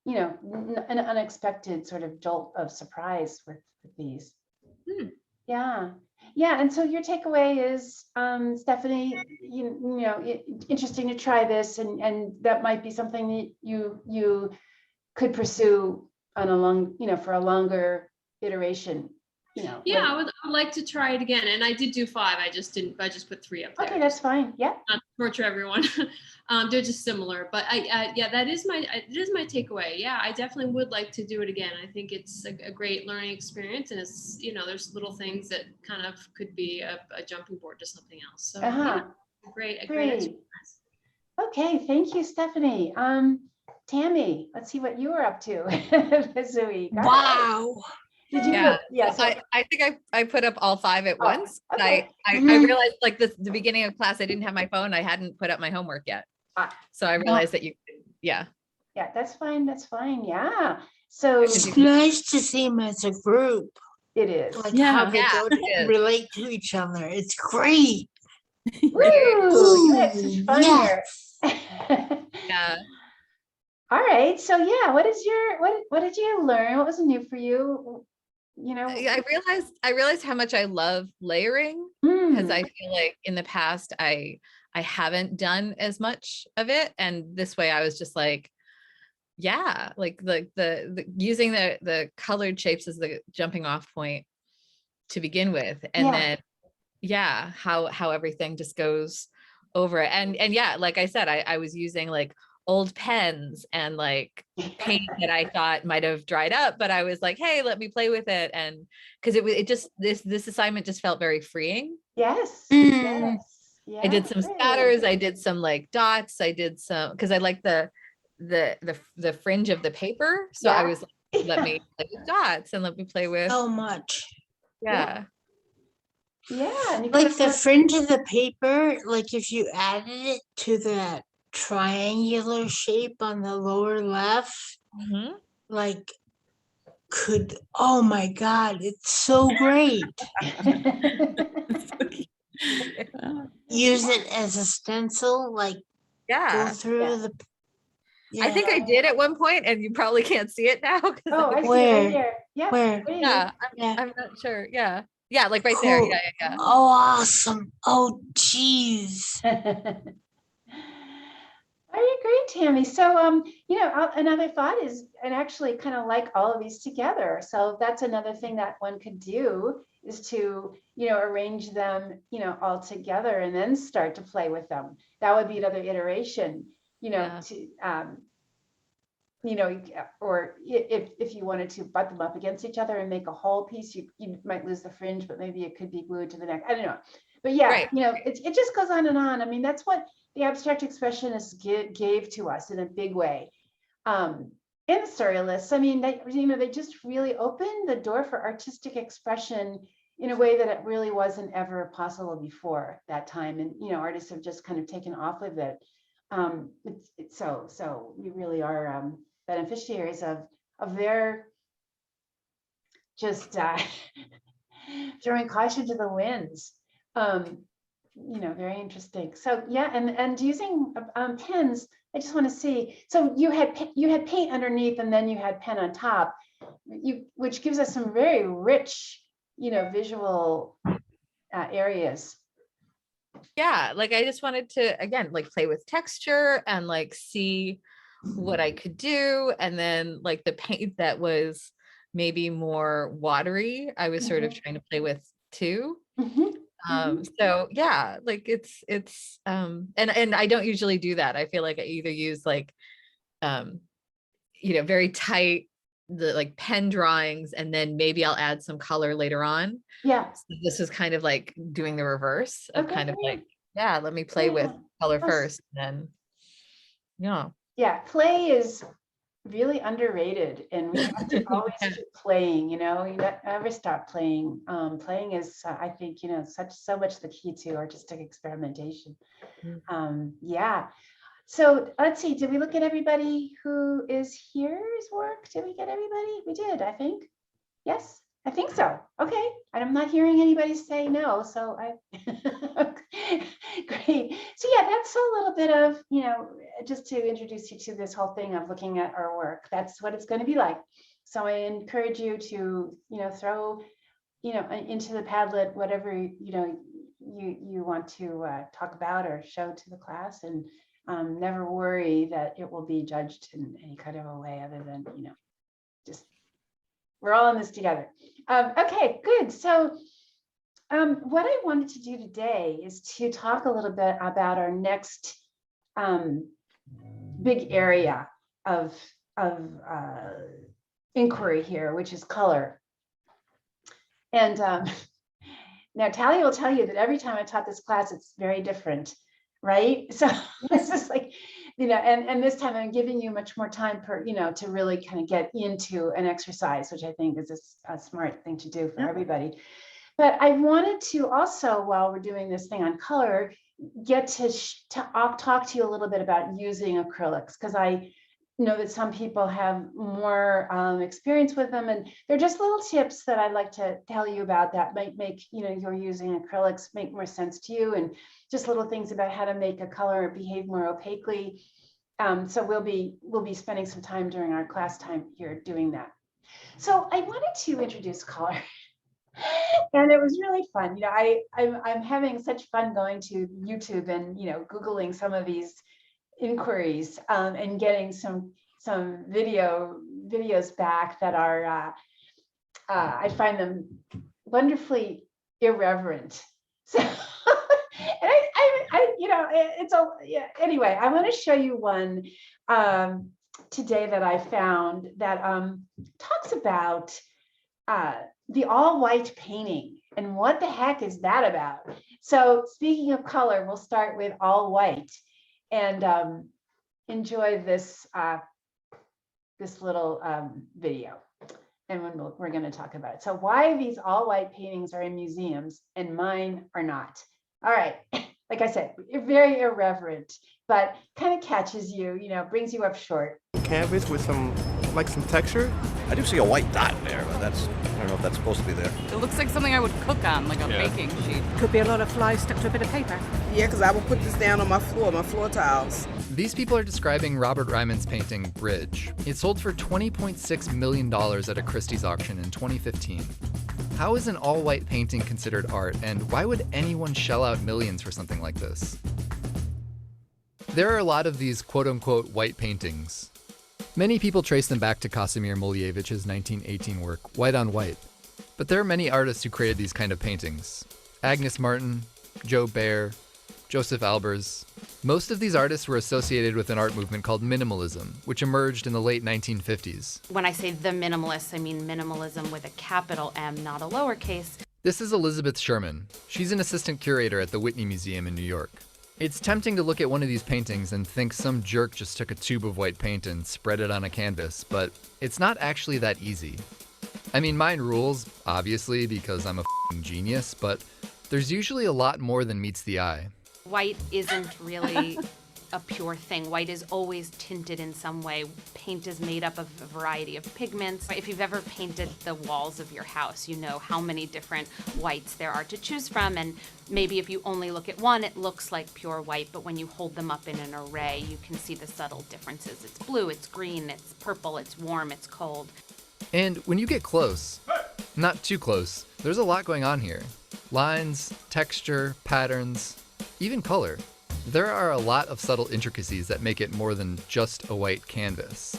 an unexpected sort of jolt of surprise with these. Hmm. Yeah. Yeah. And so your takeaway is, Stephanie, interesting to try this, and that might be something that you could pursue on for a longer iteration. Yeah, I would like to try it again. And I did do 5. I just put 3 up there. Okay, that's fine. Yeah. Not to torture everyone. They're just similar, but yeah, it is my takeaway. Yeah, I definitely would like to do it again. I think it's a great learning experience, and it's, there's little things that kind of could be a jumping board to something else. So yeah, a great exercise. Okay, thank you, Stephanie. Tammy, let's see what you were up to this week. Wow. Did you? Yeah. So, I think I put up all 5 at Oh, once. okay. I Mhm. realized like the beginning of class, I didn't have my phone. I hadn't put up my homework yet. Ah. So I realized that yeah. yeah, that's fine. That's fine. Yeah. So It's nice to see them as a group, it is. like Yeah. how they Yeah, go to it is. relate to each other. It's great. Woo! You had such Ooh, fun yes. here. Yeah. All right. So yeah, what did you learn? What was new for you? I realized how much I love layering, because I feel like in the past I haven't done as much of it, and this way I was just like, yeah, like the using the colored shapes as the jumping off point to begin with, and then how everything just goes over it. And yeah, like I said, I was using like old pens and like paint that I thought might have dried up, but I was like, hey, let me play with it. And because it just this assignment just felt very freeing. Yes. Mm. Yes. Yeah. I did some great. spatters, I did some like dots, I did some, because I like the fringe of the paper. So I Yeah. was like, let me play with dots and let me play with So much. yeah. Yeah. And you Like could've the put- fringe of the paper, like if you added it to that triangular shape on the lower left, Mhm. like oh my God, it's so great. Use it as a stencil, like go Yeah. through Yeah. the. I think I did at one point, and you probably can't see it now. 'Cause Oh, I see it Where? right here. Yeah. Where? there you yeah, Yeah. I'm not sure. Yeah. Yeah, like right there. Cool. Yeah, yeah. Oh, awesome. Oh, geez. go. Are you great, Tammy? So, another thought is, and actually kind of like all of these together. So that's another thing that one could do is to, arrange them, all together and then start to play with them. That would be another iteration, Yeah. to, or if you wanted to butt them up against each other and make a whole piece, you might lose the fringe, but maybe it could be glued to the neck. I don't know. But yeah, Right. it just goes on and on. I mean, that's what the abstract expressionists gave to us in a big way. And the surrealists, I mean, they just really opened the door for artistic expression in a way that it really wasn't ever possible before that time. And, artists have just kind of taken off with it. So we really are beneficiaries of their just throwing caution to the winds. Very interesting. So yeah, and using pens, I just want to see. So you had paint underneath, and then you had pen on top, which gives us some very rich, visual areas. Yeah, like I just wanted to again like play with texture and like see what I could do, and then like the paint that was maybe more watery, I was sort of trying to play with too. So yeah, like it's and I don't usually do that. I feel like I either use like very tight the like pen drawings, and then maybe I'll add some color later on. Yeah. So this is kind of like doing the reverse of Okay, kind of great. like, yeah, let me play with Yeah. color Oh, first, and then yeah. Yeah, play is really underrated, and we have to always Yeah. keep playing, you never stop playing. Playing is, I think, so much the key to artistic experimentation. Yeah. So let's see, did we look at everybody who is here's work? Did we get everybody? We did, I think. Yes, I think so. Okay, and I'm not hearing anybody say no, so great. So yeah, that's a little bit of, just to introduce you to this whole thing of looking at our work. That's what it's going to be like. So I encourage you to, throw, into the Padlet whatever, you want to talk about or show to the class, and never worry that it will be judged in any kind of a way other than, just we're all in this together. Okay, good. So what I wanted to do today is to talk a little bit about our next big area of inquiry here, which is color. And now Tally will tell you that every time I taught this class, it's very different, right? So it's just like, and this time I'm giving you much more time to really kind of get into an exercise, which I think is a smart thing to do for everybody. But I wanted to also, while we're doing this thing on color, get to talk to you a little bit about using acrylics, because I know that some people have more experience with them, and they're just little tips that I'd like to tell you about that might make you're using acrylics make more sense to you, and just little things about how to make a color behave more opaquely. So we'll be spending some time during our class time here doing that. So I wanted to introduce color. And it was really fun. I'm having such fun going to YouTube and Googling some of these inquiries and getting some videos back that are I find them wonderfully irreverent. So anyway, I want to show you one today that I found that talks about the all white painting. And what the heck is that about? So speaking of color, we'll start with all white, and enjoy this this little video, and we're going to talk about it. So why these all white paintings are in museums and mine are not. All right, like I said, very irreverent, but kind of catches you, brings you up short. Canvas with some texture. I do see a white dot there, but I don't know if that's supposed to be there. It looks like something I would cook on, like a baking sheet. Could be a lot of flies stuck to a bit of paper. Yeah, because I will put this down on my floor tiles. These people are describing Robert Ryman's painting, Bridge. It sold for $20.6 million at a Christie's auction in 2015. How is an all-white painting considered art, and why would anyone shell out millions for something like this? There are a lot of these quote-unquote white paintings. Many people trace them back to Kazimierz Muliewicz's 1918 work, White on White. But there are many artists who created these kind of paintings. Agnes Martin, Joe Baer, Joseph Albers. Most of these artists were associated with an art movement called minimalism, which emerged in the late 1950s. When I say the minimalists, I mean minimalism with a capital M, not a lowercase. This is Elizabeth Sherman. She's an assistant curator at the Whitney Museum in New York. It's tempting to look at one of these paintings and think some jerk just took a tube of white paint and spread it on a canvas, but it's not actually that easy. I mean, mine rules, obviously, because I'm a f***ing genius, but there's usually a lot more than meets the eye. White isn't really a pure thing. White is always tinted in some way. Paint is made up of a variety of pigments. If you've ever painted the walls of your house, you know how many different whites there are to choose from, and maybe if you only look at one, it looks like pure white, but when you hold them up in an array, you can see the subtle differences. It's blue, it's green, it's purple, it's warm, it's cold. And when you get close, not too close, there's a lot going on here. Lines, texture, patterns, even color. There are a lot of subtle intricacies that make it more than just a white canvas.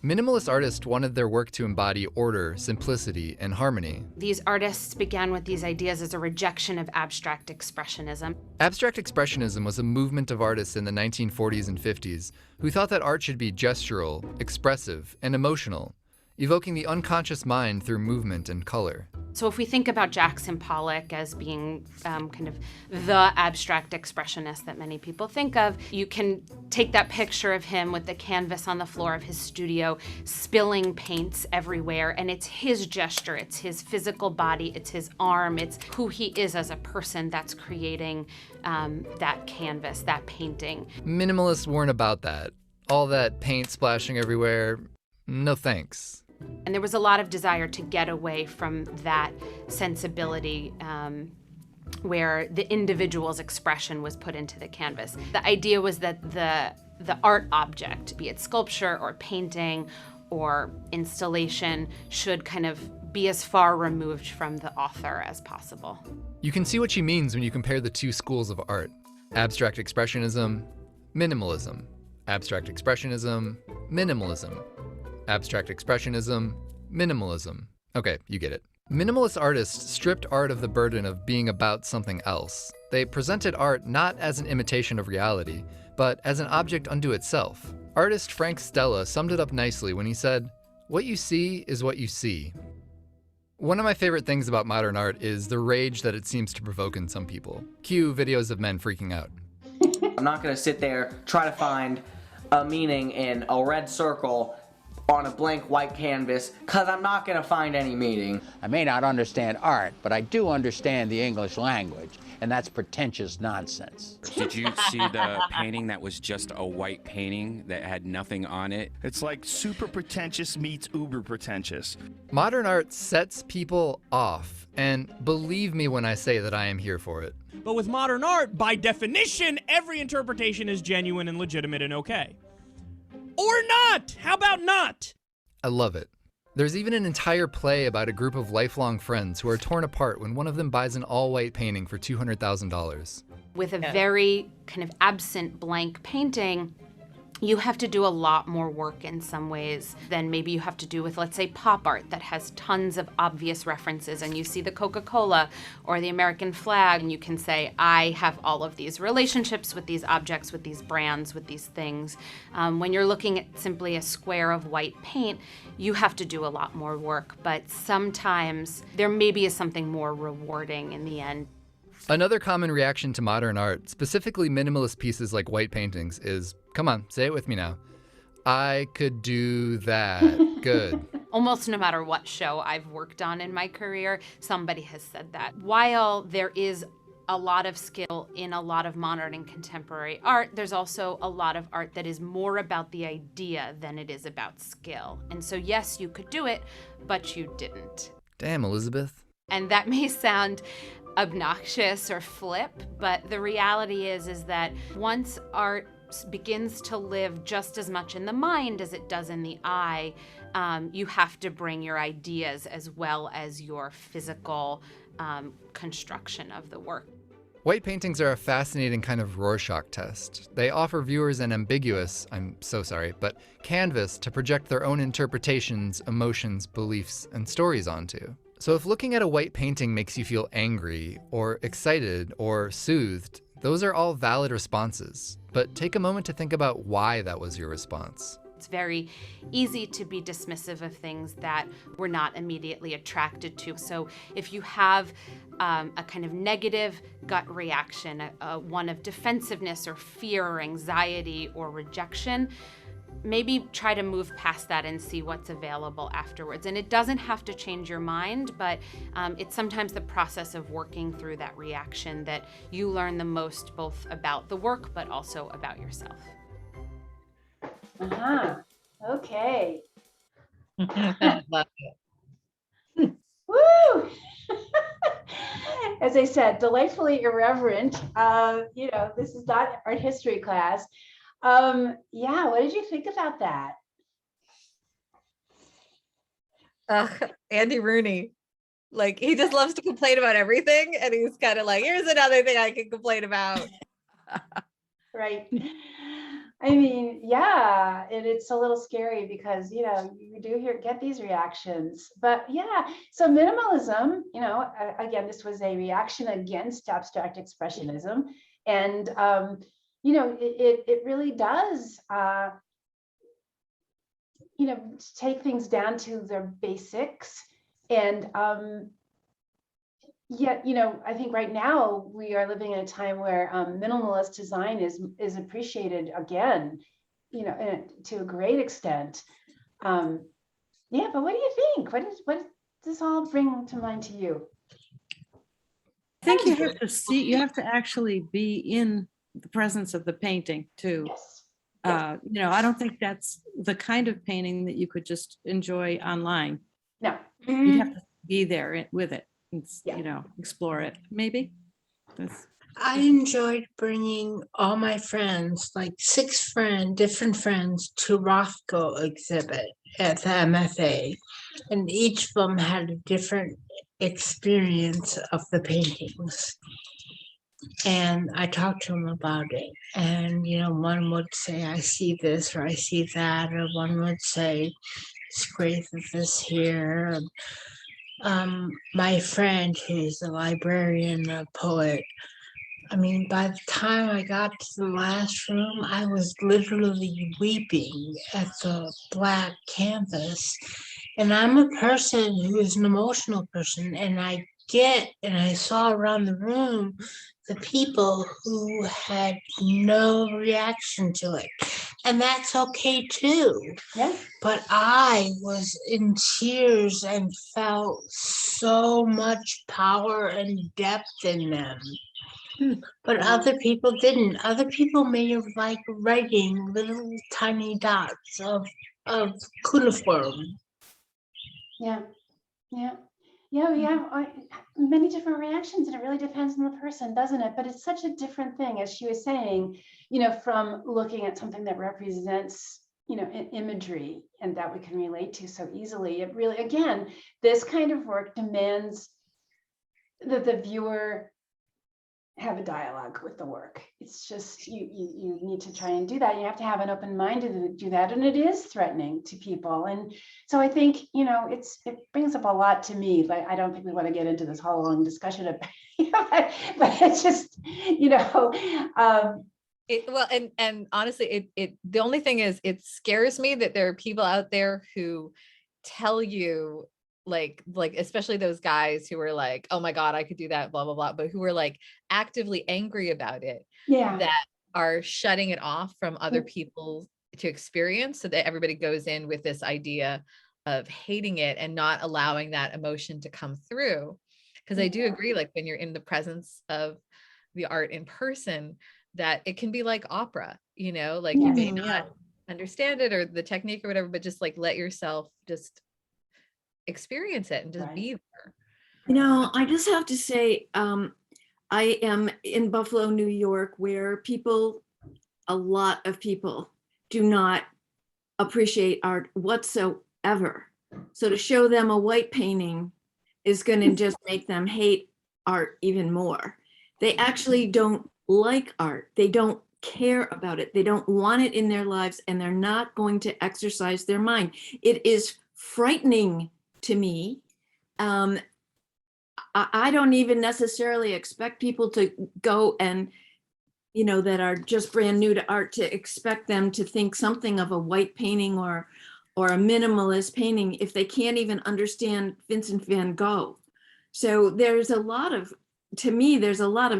Minimalist artists wanted their work to embody order, simplicity, and harmony. These artists began with these ideas as a rejection of abstract expressionism. Abstract expressionism was a movement of artists in the 1940s and 50s who thought that art should be gestural, expressive, and emotional. evoking the unconscious mind through movement and color. So if we think about Jackson Pollock as being kind of the abstract expressionist that many people think of, you can take that picture of him with the canvas on the floor of his studio, spilling paints everywhere, and it's his gesture, it's his physical body, it's his arm, it's who he is as a person that's creating that canvas, that painting. Minimalists weren't about that. All that paint splashing everywhere, no thanks. And there was a lot of desire to get away from that sensibility where the individual's expression was put into the canvas. The idea was that the art object, be it sculpture or painting or installation, should kind of be as far removed from the author as possible. You can see what she means when you compare the two schools of art. Abstract expressionism, minimalism. Abstract expressionism, minimalism. Abstract expressionism, minimalism. Okay, you get it. Minimalist artists stripped art of the burden of being about something else. They presented art not as an imitation of reality, but as an object unto itself. Artist Frank Stella summed it up nicely when he said, "What you see is what you see." One of my favorite things about modern art is the rage that it seems to provoke in some people. Cue videos of men freaking out. I'm not going to sit there, try to find a meaning in a red circle on a blank white canvas, because I'm not going to find any meaning. I may not understand art, but I do understand the English language, and that's pretentious nonsense. Did you see the painting that was just a white painting that had nothing on it? It's like super pretentious meets uber pretentious. Modern art sets people off, and believe me when I say that I am here for it. But with modern art, by definition, every interpretation is genuine and legitimate and okay. Or not! How about not? I love it. There's even an entire play about a group of lifelong friends who are torn apart when one of them buys an all-white painting for $200,000. With a very kind of absent blank painting, you have to do a lot more work in some ways than maybe you have to do with, let's say, pop art that has tons of obvious references, and you see the Coca-Cola or the American flag and you can say, I have all of these relationships with these objects, with these brands, with these things. When you're looking at simply a square of white paint, you have to do a lot more work, but sometimes there maybe is something more rewarding in the end. Another common reaction to modern art, specifically minimalist pieces like white paintings, is, come on, say it with me now, I could do that. Good. Almost no matter what show I've worked on in my career, somebody has said that. While there is a lot of skill in a lot of modern and contemporary art, there's also a lot of art that is more about the idea than it is about skill. And so yes, you could do it, but you didn't. Damn, Elizabeth. And that may sound obnoxious or flip, but the reality is that once art begins to live just as much in the mind as it does in the eye, you have to bring your ideas as well as your physical construction of the work. White paintings are a fascinating kind of Rorschach test. They offer viewers an ambiguous, I'm so sorry, but canvas to project their own interpretations, emotions, beliefs, and stories onto. So if looking at a white painting makes you feel angry, or excited, or soothed, those are all valid responses. But take a moment to think about why that was your response. It's very easy to be dismissive of things that we're not immediately attracted to. So if you have a kind of negative gut reaction, one of defensiveness or fear or anxiety or rejection, maybe try to move past that and see what's available afterwards. And it doesn't have to change your mind, but it's sometimes the process of working through that reaction that you learn the most, both about the work, but also about yourself. Okay. Love it. Woo! As I said, delightfully irreverent. This is not art history class. Yeah, what did you think about that? Andy Rooney, like, he just loves to complain about everything, and he's kind of like, here's another thing I can complain about. Right. I mean, yeah, and it's a little scary because, you do get these reactions, but yeah, so minimalism, again, this was a reaction against abstract expressionism. And, it really does take things down to their basics. And yet, I think right now we are living in a time where minimalist design is appreciated again, and to a great extent. Yeah, but what do you think? What does this all bring to mind to you? I think you have to see, you have to actually be in the presence of the painting too. Yes. I don't think that's the kind of painting that you could just enjoy online. No. You'd have to be there with it and, explore it, maybe. I enjoyed bringing all my friends, like 6 different friends, to Rothko exhibit at the MFA, and each of them had a different experience of the paintings. And I talked to them about it, and one would say, I see this or I see that, or one would say, it's great that this here. My friend, who's a librarian, a poet, I mean, by the time I got to the last room, I was literally weeping at the black canvas. And I'm a person who is an emotional person, and I saw around the room the people who had no reaction to it. And that's okay too. Yeah. But I was in tears and felt so much power and depth in them. But other people didn't. Other people may have liked writing little tiny dots of cuneiform. Yeah. Many different reactions, and it really depends on the person, doesn't it? But it's such a different thing, as she was saying, from looking at something that represents, imagery and that we can relate to so easily. It really, again, this kind of work demands that the viewer have a dialogue with the work. It's just, you need to try and do that. You have to have an open mind to do that. And it is threatening to people. And so I think, it brings up a lot to me. Like, I don't think we want to get into this whole long discussion about, but it's just, and honestly, the only thing is, it scares me that there are people out there who tell you, like especially those guys who are like, oh my God, I could do that, blah, blah, blah, but who are like actively angry about it, that are shutting it off from other people to experience, so that everybody goes in with this idea of hating it and not allowing that emotion to come through. Because I do agree, like when you're in the presence of the art in person, that it can be like opera, like you may not understand it or the technique or whatever, but just like let yourself just experience it and just be there. I just have to say, I am in Buffalo, New York, where a lot of people do not appreciate art whatsoever. So to show them a white painting is going to just make them hate art even more. They actually don't like art. They don't care about it. They don't want it in their lives, and they're not going to exercise their mind. It is frightening to me. I don't even necessarily expect people to go and, that are just brand new to art, to expect them to think something of a white painting or a minimalist painting if they can't even understand Vincent van Gogh. So there's a lot of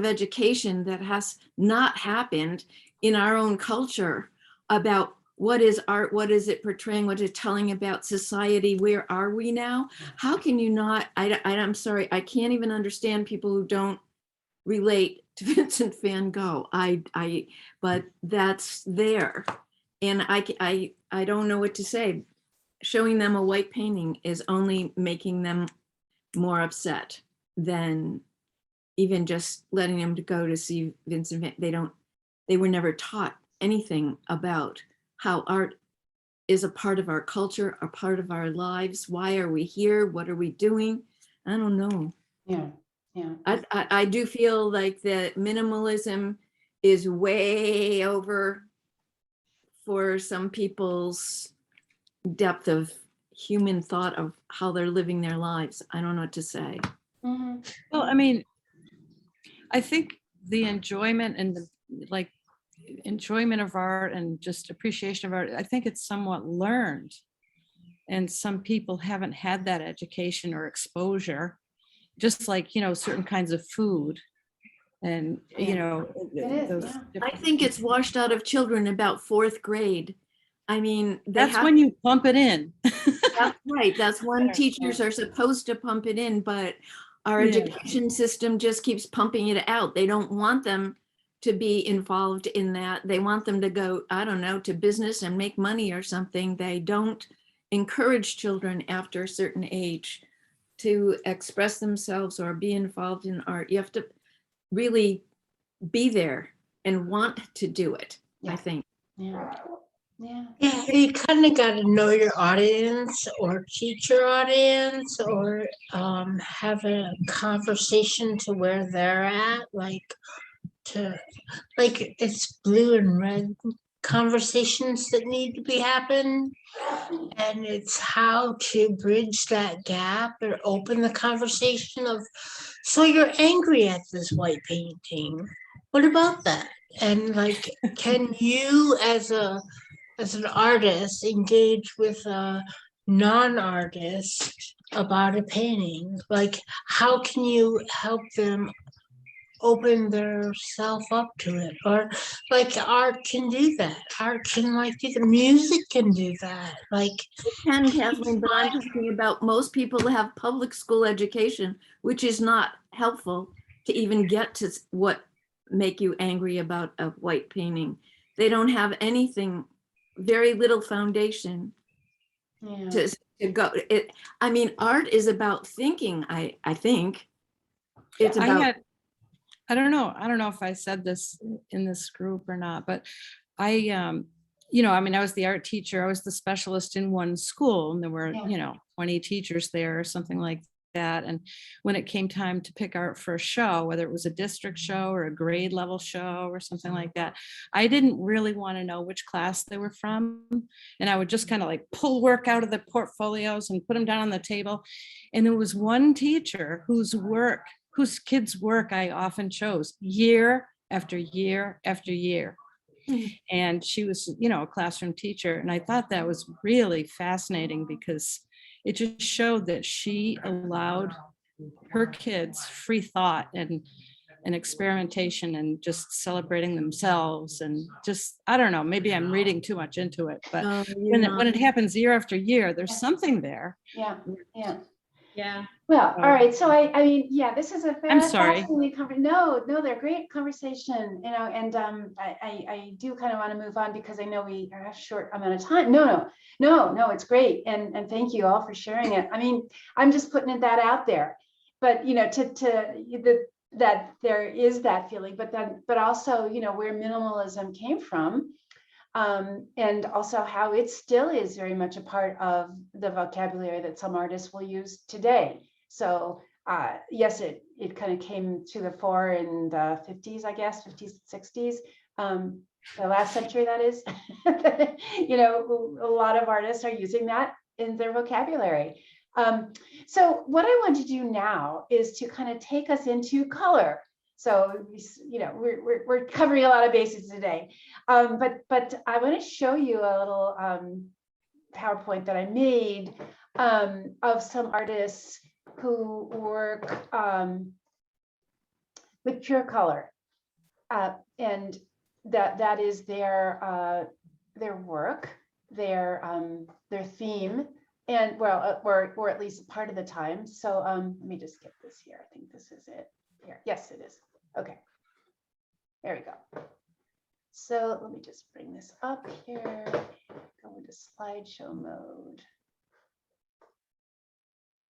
education that has not happened in our own culture about what is art, what is it portraying, what is it telling about society, where are we now? How can you not, I'm sorry, I can't even understand people who don't relate to Vincent van Gogh. But that's there. And I don't know what to say. Showing them a white painting is only making them more upset than even just letting them to go to see Vincent van. They were never taught anything about how art is a part of our culture, a part of our lives. Why are we here? What are we doing? I don't know. Yeah. I do feel like that minimalism is way over for some people's depth of human thought of how they're living their lives. I don't know what to say. Mm-hmm. Well, I mean, I think the enjoyment and the enjoyment of art and just appreciation of art, I think it's somewhat learned. And some people haven't had that education or exposure, just like, certain kinds of food. And, those yeah. I think it's washed out of children about 4th grade. I mean, that's when you pump it in. That's right. That's when teachers are supposed to pump it in, but our education system just keeps pumping it out. They don't want them to be involved in that. They want them to go, I don't know, to business and make money or something. They don't encourage children after a certain age to express themselves or be involved in art. You have to really be there and want to do it, I think. Yeah. Yeah. Yeah, you kind of got to know your audience or teach your audience or have a conversation to where they're at, like it's blue and red conversations that need to be happen, and it's how to bridge that gap or open the conversation of, so you're angry at this white painting, what about that? And like, can you as an artist engage with a non-artist about a painting? Like, how can you help them open their self up to it? Or like art can do that. Art can like do the music can do that. Like it can, Kathleen, but I'm talking about most people have public school education, which is not helpful to even get to what make you angry about a white painting. They don't have anything, very little foundation to go. I mean, art is about thinking, I think. It's about I don't know if I said this in this group or not, but I was the art teacher. I was the specialist in one school, and there were, 20 teachers there or something like that. And when it came time to pick art for a show, whether it was a district show or a grade level show or something like that, I didn't really want to know which class they were from. And I would just kind of like pull work out of the portfolios and put them down on the table. And there was one teacher whose kids' work I often chose year after year after year. And she was, a classroom teacher. And I thought that was really fascinating because it just showed that she allowed her kids free thought and experimentation and just celebrating themselves. And just, I don't know, maybe I'm reading too much into it, but when it happens year after year, there's something there. Yeah. Well, all right. So I mean, yeah, this is a I'm sorry. No, they're great conversation, and I do kind of want to move on because I know we are a short amount of time. No, it's great. And thank you all for sharing it. I mean, I'm just putting that out there, but that there is that feeling, but also, where minimalism came from. And also how it still is very much a part of the vocabulary that some artists will use today. So yes, it kind of came to the fore in the 50s, I guess, 50s, 60s, the last century, that is. A lot of artists are using that in their vocabulary. So what I want to do now is to kind of take us into color. So, we're covering a lot of bases today, but I want to show you a little PowerPoint that I made of some artists who work with pure color, and that is their work, their theme, and or at least part of the time. So let me just get this here. I think this is it. Here. Yes, it is. Okay, there we go. So let me just bring this up here, go into slideshow mode.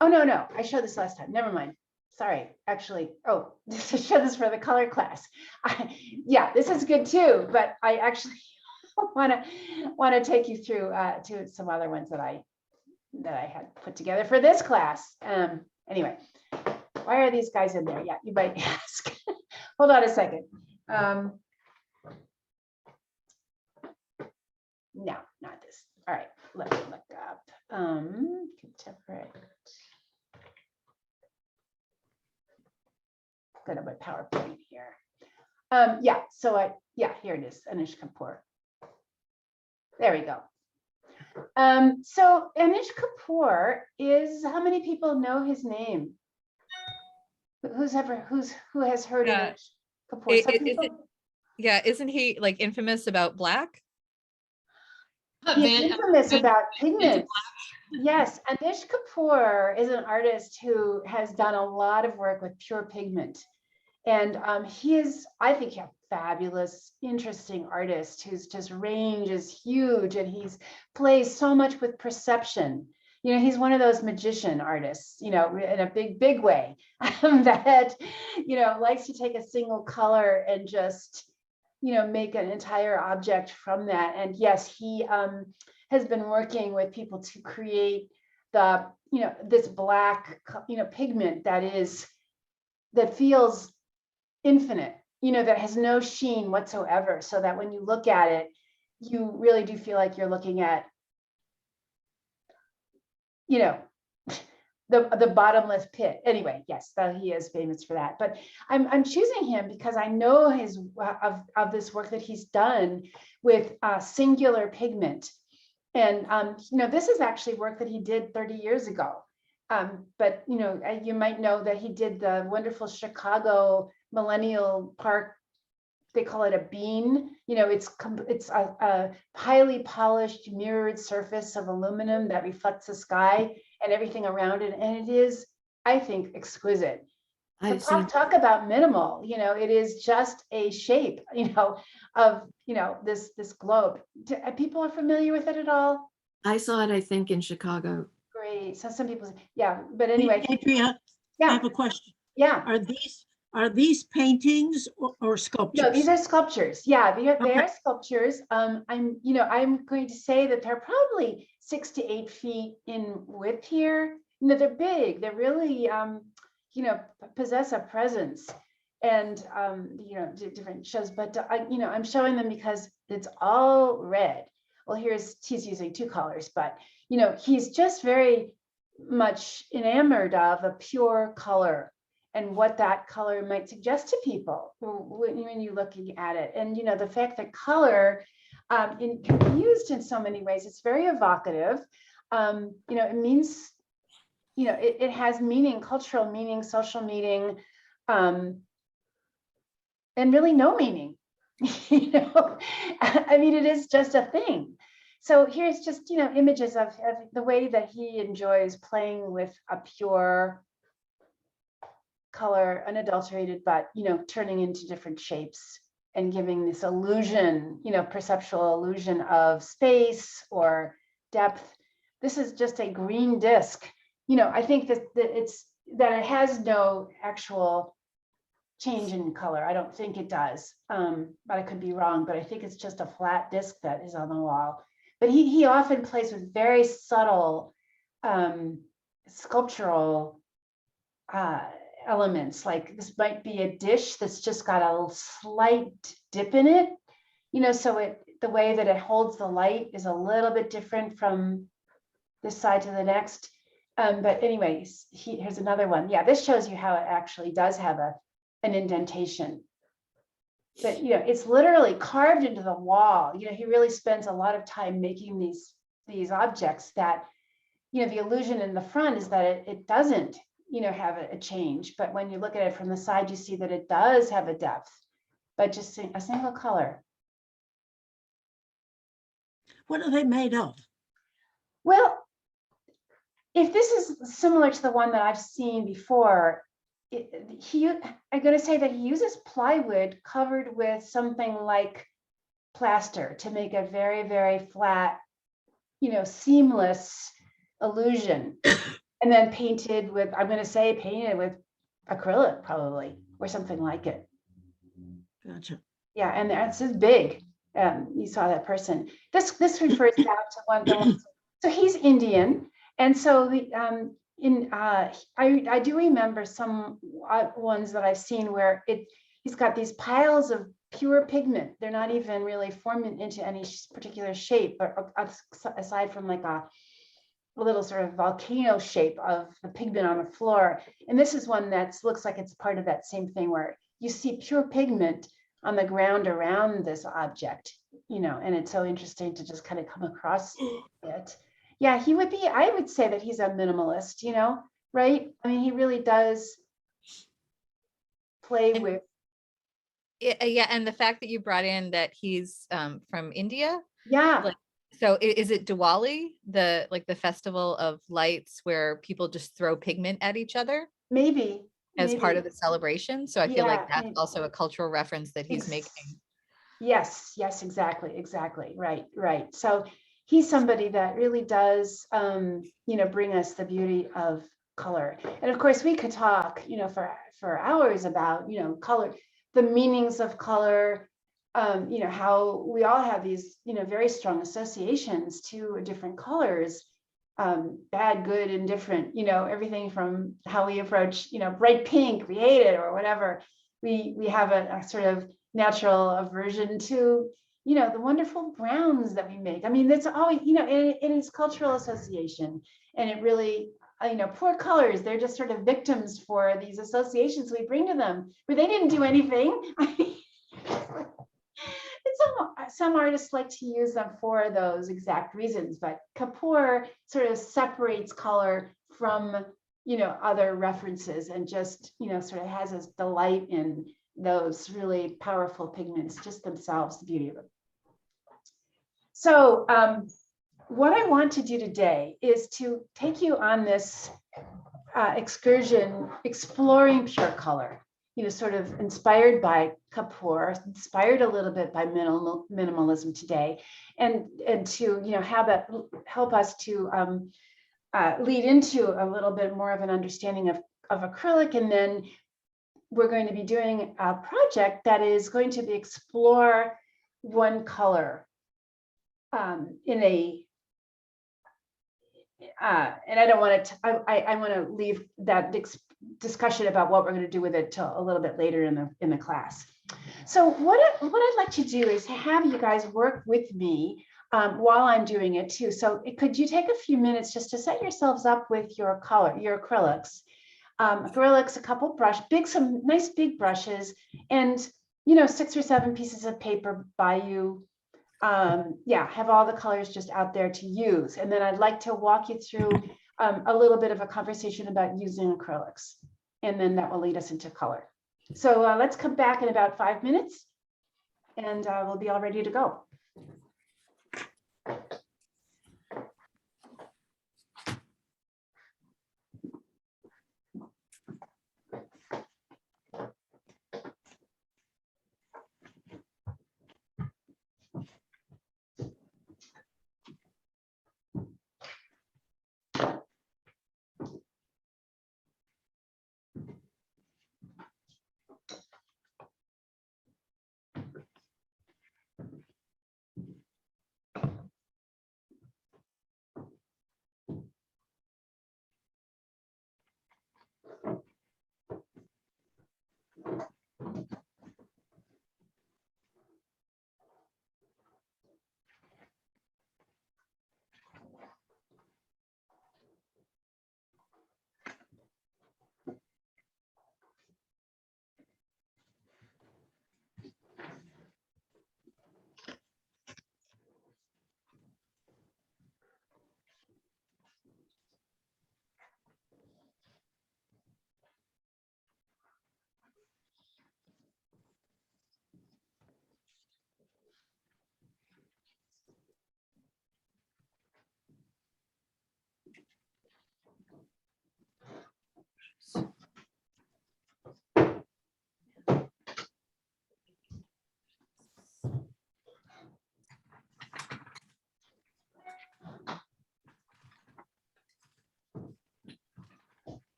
Oh, no, I showed this last time, never mind. Sorry, actually, I showed this for the color class. Yeah, this is good too, but I actually want to take you through to some other ones that I had put together for this class. Anyway, why are these guys in there? Yeah, you might ask. Hold on a second. No, not this. All right, let me look up contemporary. Go to my PowerPoint here. Yeah, so here it is, Anish Kapoor. There we go. So Anish Kapoor is, how many people know his name? Who has heard Yeah. Anish Kapoor? Some people- Yeah, isn't he like infamous about black? He's infamous about pigments. Yes, Anish Kapoor is an artist who has done a lot of work with pure pigment. And he is, I think, a fabulous, interesting artist whose just range is huge, and he's plays so much with perception. You know, he's one of those magician artists, you know, in a big way, that, you know, likes to take a single color and just, you know, make an entire object from that. And yes, he has been working with people to create the, you know, this black, you know, pigment that feels infinite, you know, that has no sheen whatsoever, so that when you look at it, you really do feel like you're looking at, you know, the bottomless pit. Anyway, yes, he is famous for that. But I'm choosing him because I know his of this work that he's done with singular pigment. And you know, this is actually work that he did 30 years ago. But you know, you might know that he did the wonderful Chicago Millennial Park. They call it a bean. You know, it's a highly polished mirrored surface of aluminum that reflects the sky and everything around it, and it is, I think, exquisite. Talk about minimal. You know, it is just a shape, you know, of, you know, this globe. People are familiar with it at all? I saw it, I think, in Chicago. Great. So some people, yeah. But anyway, Adria, yeah. I have a question. Yeah. Are these paintings or sculptures? No, these are sculptures. Yeah, they are sculptures. I'm going to say that they're probably 6 to 8 feet in width here. You know, they're big. They're really, you know, possess a presence, and you know, different shows. But I'm showing them because it's all red. Well, he's using 2 colors, but you know, he's just very much enamored of a pure color and what that color might suggest to people when you're looking at it. And you know, the fact that color can be used in so many ways, it's very evocative. You know, it means, you know, it has meaning, cultural meaning, social meaning, and really no meaning. You know, I mean, it is just a thing. So here's just, you know, images of the way that he enjoys playing with a pure color, unadulterated, but, you know, turning into different shapes and giving this illusion, you know, perceptual illusion of space or depth. This is just a green disc. You know, I think that it has no actual change in color. I don't think it does, but I could be wrong. But I think it's just a flat disc that is on the wall. But he often plays with very subtle sculptural elements. Like this might be a dish that's just got a slight dip in it, you know, so the way that it holds the light is a little bit different from this side to the next. But anyways, here's another one. Yeah, this shows you how it actually does have an indentation. But you know, it's literally carved into the wall. You know, he really spends a lot of time making these objects that, you know, the illusion in the front is that it doesn't, you know, have a change. But when you look at it from the side, you see that it does have a depth, but just a single color. What are they made of? Well, if this is similar to the one that I've seen before, I'm going to say that he uses plywood covered with something like plaster to make a very, very flat, you know, seamless illusion. And then painted with acrylic probably, or something like it. Gotcha. Yeah, and that's just big. You saw that person. This refers back to one. So he's Indian, and so I do remember some ones that I've seen where he's got these piles of pure pigment. They're not even really formed into any particular shape, but aside from like a little sort of volcano shape of the pigment on the floor. And this is one that looks like it's part of that same thing where you see pure pigment on the ground around this object. and it's so interesting to just kind of come across it. Yeah, he would be, I would say that he's a minimalist, right? I mean, he really does play with. Yeah, and the fact that you brought in that he's from India. Yeah. So is it Diwali, the festival of lights where people just throw pigment at each other? Maybe. As part of the celebration. So I feel like that's maybe. also a cultural reference that he's making. Yes, exactly. Right. So he's somebody that really does, bring us the beauty of color. And of course, we could talk, for hours about, color, the meanings of color, how we all have these, very strong associations to different colors, bad, good, and different, everything from how we approach, bright pink, we hate it or whatever. We have a sort of natural aversion to, the wonderful browns that we make. I mean, that's always, it is cultural association, and it really, poor colors, they're just sort of victims for these associations we bring to them, where they didn't do anything. Some artists like to use them for those exact reasons, but Kapoor sort of separates color from, other references, and just, sort of has this delight in those really powerful pigments, just themselves, the beauty of them. So what I want to do today is to take you on this excursion, exploring pure color, sort of inspired by Kapoor, inspired a little bit by minimalism today, and to, have that help us to lead into a little bit more of an understanding of acrylic. And then we're going to be doing a project that is going to be explore one color in a and I don't want to, I want to leave that discussion about what we're going to do with it till a little bit later in the class. So what I'd like to do is have you guys work with me while I'm doing it too. So could you take a few minutes just to set yourselves up with your acrylics, a couple some nice big brushes, and 6 or 7 pieces of paper by you. Have all the colors just out there to use. And then I'd like to walk you through a little bit of a conversation about using acrylics, and then that will lead us into color. So let's come back in about 5 minutes, and we'll be all ready to go.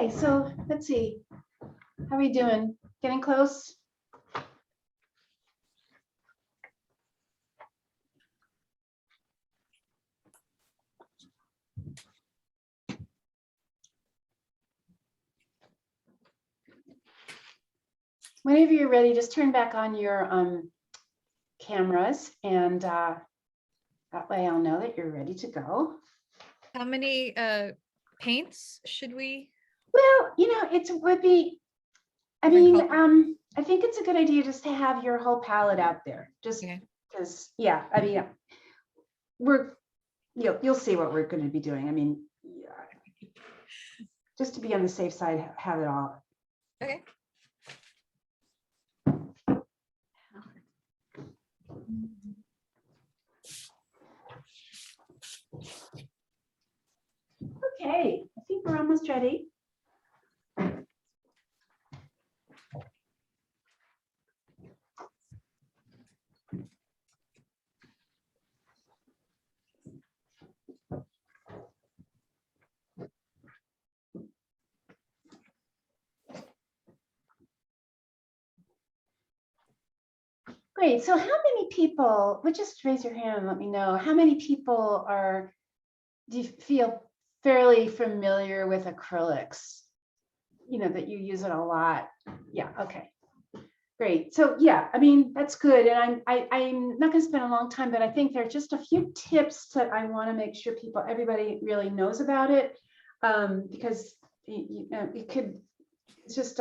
Okay, so let's see. How are we doing? Getting close? Whenever you're ready, just turn back on your cameras, and that way I'll know that you're ready to go. How many paints should we? Well, it would be, I mean, I think it's a good idea just to have your whole palette out there, just because, yeah, I mean, you'll see what we're going to be doing. I mean, yeah, just to be on the safe side, have it all. Okay. Okay, I think we're almost ready. Great. So how many people, would just raise your hand and let me know, how many people do you feel fairly familiar with acrylics? That you use it a lot. Yeah, okay. Great. So yeah, I mean, that's good. And I'm not going to spend a long time, but I think there are just a few tips that I want to make sure everybody really knows about it. Because it's just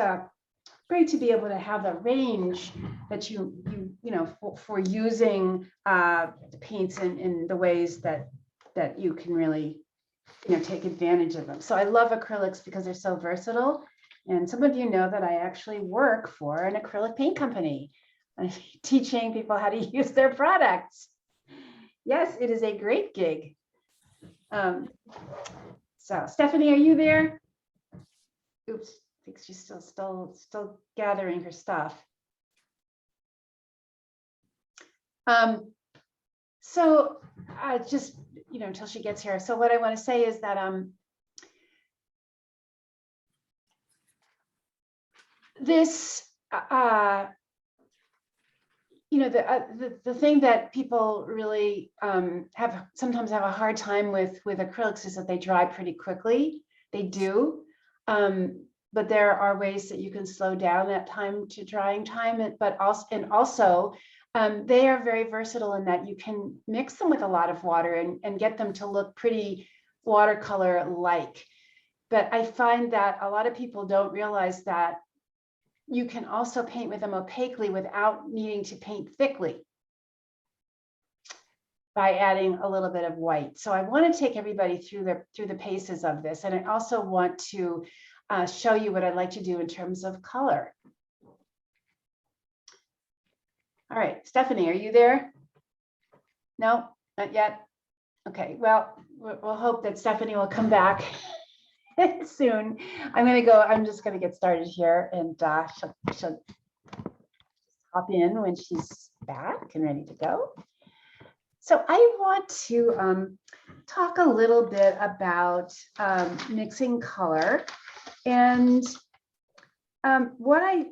great to be able to have the range that for using paints in the ways that you can really take advantage of them. So I love acrylics because they're so versatile. And some of you know that I actually work for an acrylic paint company. I'm teaching people how to use their products. Yes, it is a great gig. So Stephanie, are you there? Oops, I think she's still gathering her stuff. So just, until she gets here. So what I want to say is that this, the thing that people really sometimes have a hard time with acrylics is that they dry pretty quickly. They do, but there are ways that you can slow down that time to drying time. But also, they are very versatile in that you can mix them with a lot of water and get them to look pretty watercolor-like. But I find that a lot of people don't realize that you can also paint with them opaquely without needing to paint thickly by adding a little bit of white. So I want to take everybody through the paces of this. And I also want to show you what I'd like to do in terms of color. All right, Stephanie, are you there? No, not yet. Okay, well, we'll hope that Stephanie will come back soon. I'm just going to get started here, and she'll hop in when she's back and ready to go. So I want to talk a little bit about mixing color, and what I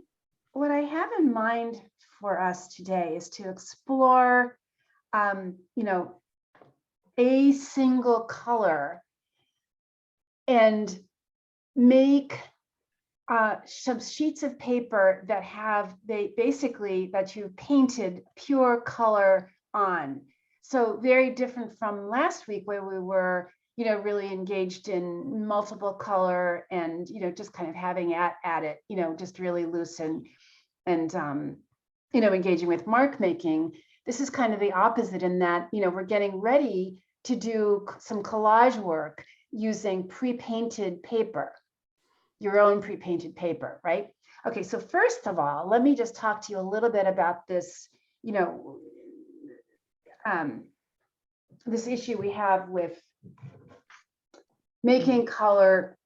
have in mind for us today is to explore, a single color and make some sheets of paper that that you painted pure color on. So very different from last week where we were, really engaged in multiple color and, just kind of having at it, just really loose and engaging with mark making. This is kind of the opposite in that, we're getting ready to do some collage work using pre-painted paper, your own pre-painted paper, right? Okay, so first of all, let me just talk to you a little bit about this, this issue we have with making color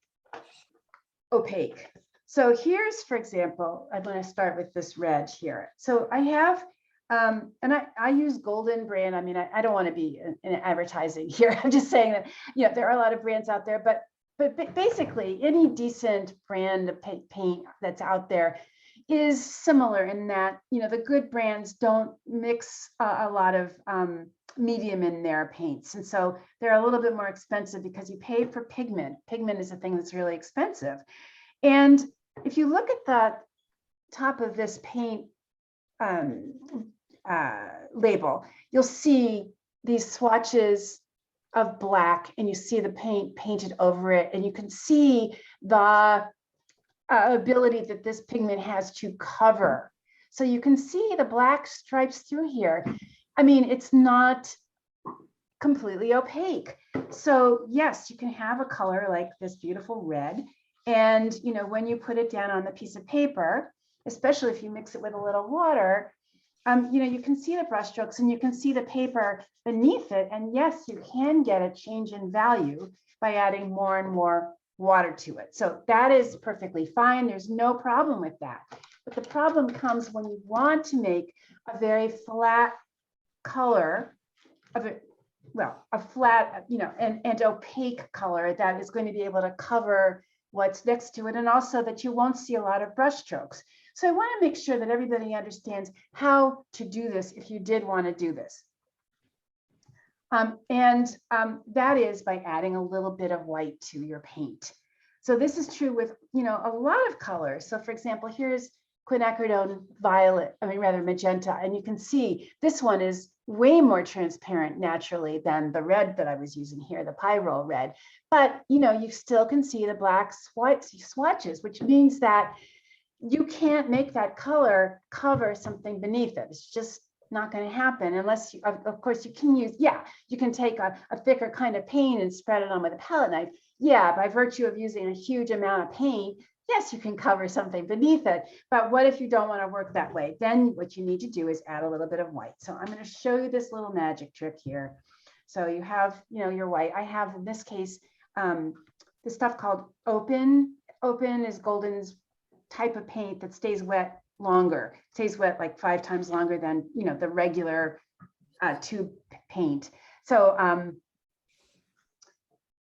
opaque. So here's, for example, I'm going to start with this red here. So I have, and I use Golden brand. I mean, I don't want to be in advertising here. I'm just saying that, there are a lot of brands out there, but but basically any decent brand of paint that's out there is similar in that, the good brands don't mix a lot of medium in their paints. And so they're a little bit more expensive because you pay for pigment. Pigment is a thing that's really expensive. And if you look at the top of this paint label, you'll see these swatches of black, and you see the paint painted over it, and you can see the ability that this pigment has to cover. So you can see the black stripes through here. I mean, it's not completely opaque. So yes, you can have a color like this beautiful red. And when you put it down on the piece of paper, especially if you mix it with a little water, you can see the brush strokes and you can see the paper beneath it. And yes, you can get a change in value by adding more and more water to it. So that is perfectly fine. There's no problem with that. But the problem comes when you want to make a very flat color of it, well, a flat, and opaque color that is going to be able to cover what's next to it, and also that you won't see a lot of brush strokes. So I want to make sure that everybody understands how to do this if you did want to do this. That is by adding a little bit of white to your paint. So this is true with, a lot of colors. So for example, here's quinacridone violet, magenta, and you can see this one is way more transparent naturally than the red that I was using here, the pyrrole red. But, you still can see the black swatches, which means that you can't make that color cover something beneath it. It's just not going to happen unless you, of course, you can use, you can take a thicker kind of paint and spread it on with a palette knife. Yeah, by virtue of using a huge amount of paint, yes, you can cover something beneath it. But what if you don't want to work that way? Then what you need to do is add a little bit of white. So I'm going to show you this little magic trick here. So you have, your white. I have, in this case, this stuff called Open. Open is Golden's type of paint that stays wet longer, stays wet like 5 times longer than the regular tube paint. So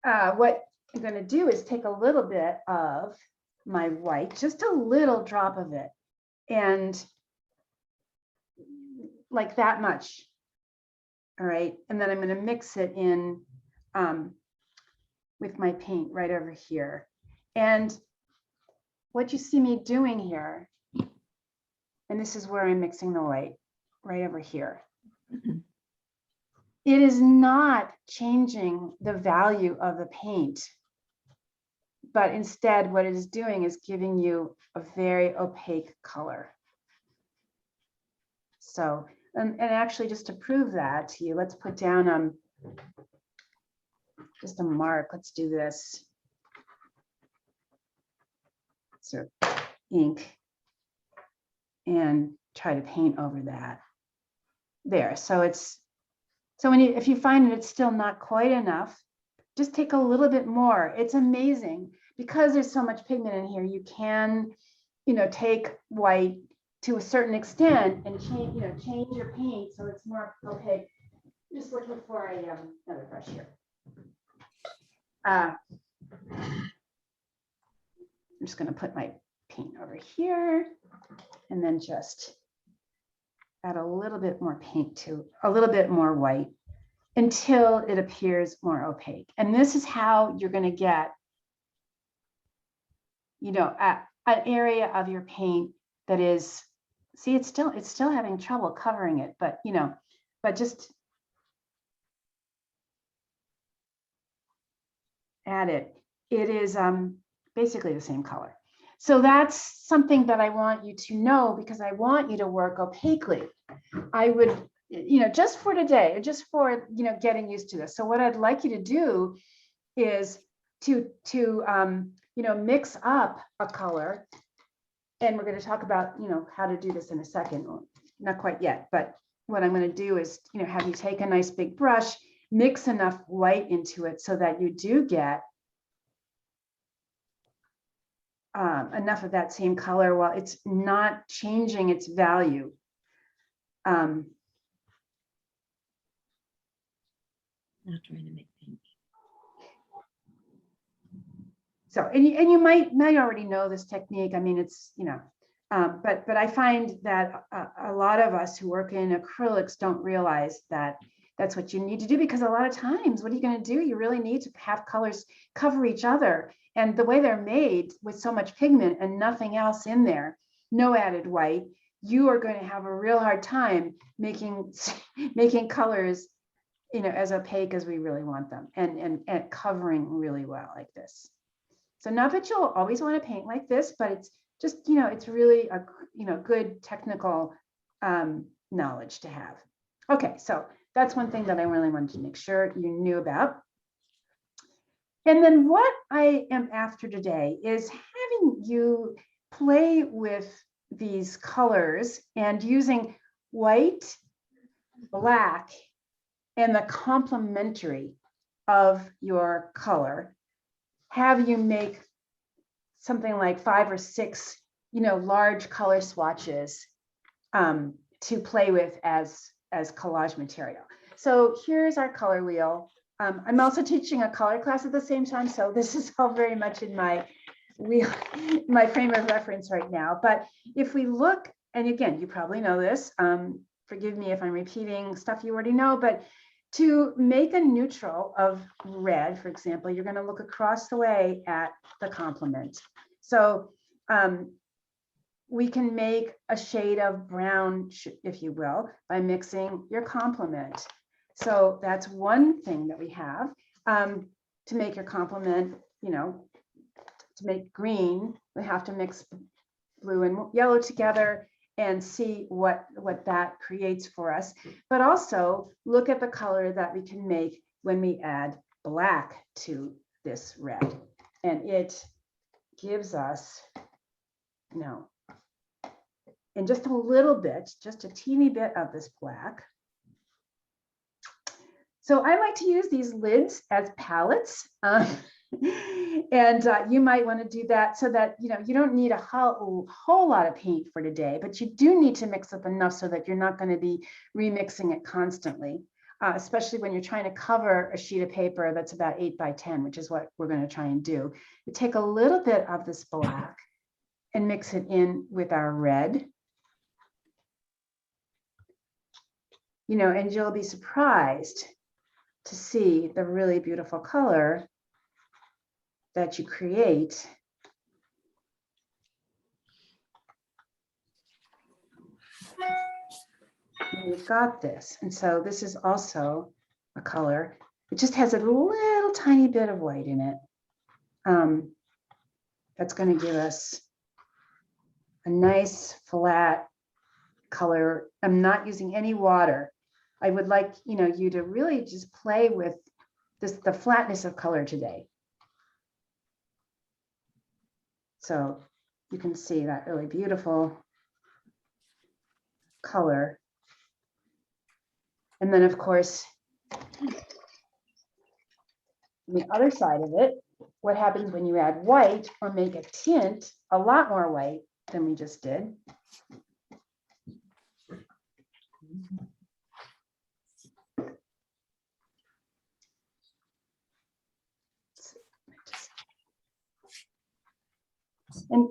what I'm going to do is take a little bit of my white, just a little drop of it, and like that much. All right, and then I'm going to mix it in with my paint right over here. And what you see me doing here, and this is where I'm mixing the white, right over here. It is not changing the value of the paint, but instead what it is doing is giving you a very opaque color. So, and actually just to prove that to you, let's put down just a mark. Let's do this. So ink and try to paint over that there. So it's, so if you find that it's still not quite enough, just take a little bit more. It's amazing because there's so much pigment in here. You can, take white to a certain extent and change your paint so it's more opaque. Just looking for another brush here. I'm just going to put my paint over here and then just add a little bit more paint to a little bit more white until it appears more opaque. And this is how you're going to get, an area of your paint that is, see, it's still having trouble covering it, but but just add it. It is basically the same color. So that's something that I want you to know because I want you to work opaquely. I would, just for today, just for, getting used to this. So what I'd like you to do is to mix up a color. And we're going to talk about, how to do this in a second. Well, not quite yet, but what I'm going to do is, have you take a nice big brush, mix enough white into it so that you do get enough of that same color while it's not changing its value. Not trying to make pink. So, and you might already know this technique. I mean, it's, you know, but I find that a lot of us who work in acrylics don't realize that that's what you need to do, because a lot of times, what are you going to do? You really need to have colors cover each other. And the way they're made with so much pigment and nothing else in there, no added white, you are going to have a real hard time making colors, you know, as opaque as we really want them, and covering really well like this. So not that you'll always want to paint like this, but it's just, you know, it's really a, you know, good technical knowledge to have. Okay, so that's one thing that I really wanted to make sure you knew about. And then what I am after today is having you play with these colors and using white, black, and the complementary of your color, have you make something like 5 or 6, you know, large color swatches to play with as collage material. So here's our color wheel. I'm also teaching a color class at the same time, so this is all very much in my wheel, my frame of reference right now. But if we look, and again, you probably know this, forgive me if I'm repeating stuff you already know, but to make a neutral of red, for example, you're going to look across the way at the complement. So we can make a shade of brown, if you will, by mixing your complement. So that's one thing that we have. To make your complement, you know, to make green, we have to mix blue and yellow together and see what that creates for us. But also look at the color that we can make when we add black to this red. And it gives us, you know, in just a little bit, just a teeny bit of this black. So I like to use these lids as palettes. And you might want to do that so that, you know, you don't need a whole lot of paint for today, but you do need to mix up enough so that you're not going to be remixing it constantly, especially when you're trying to cover a sheet of paper that's about 8 by 10, which is what we're going to try and do. You take a little bit of this black and mix it in with our red. You know, and you'll be surprised to see the really beautiful color that you create. And you've got this. And so this is also a color. It just has a little tiny bit of white in it. That's going to give us a nice flat color. I'm not using any water. I would like, you know, you to really just play with this, the flatness of color today. So you can see that really beautiful color. And then of course, on the other side of it, what happens when you add white or make a tint a lot more white than we just did.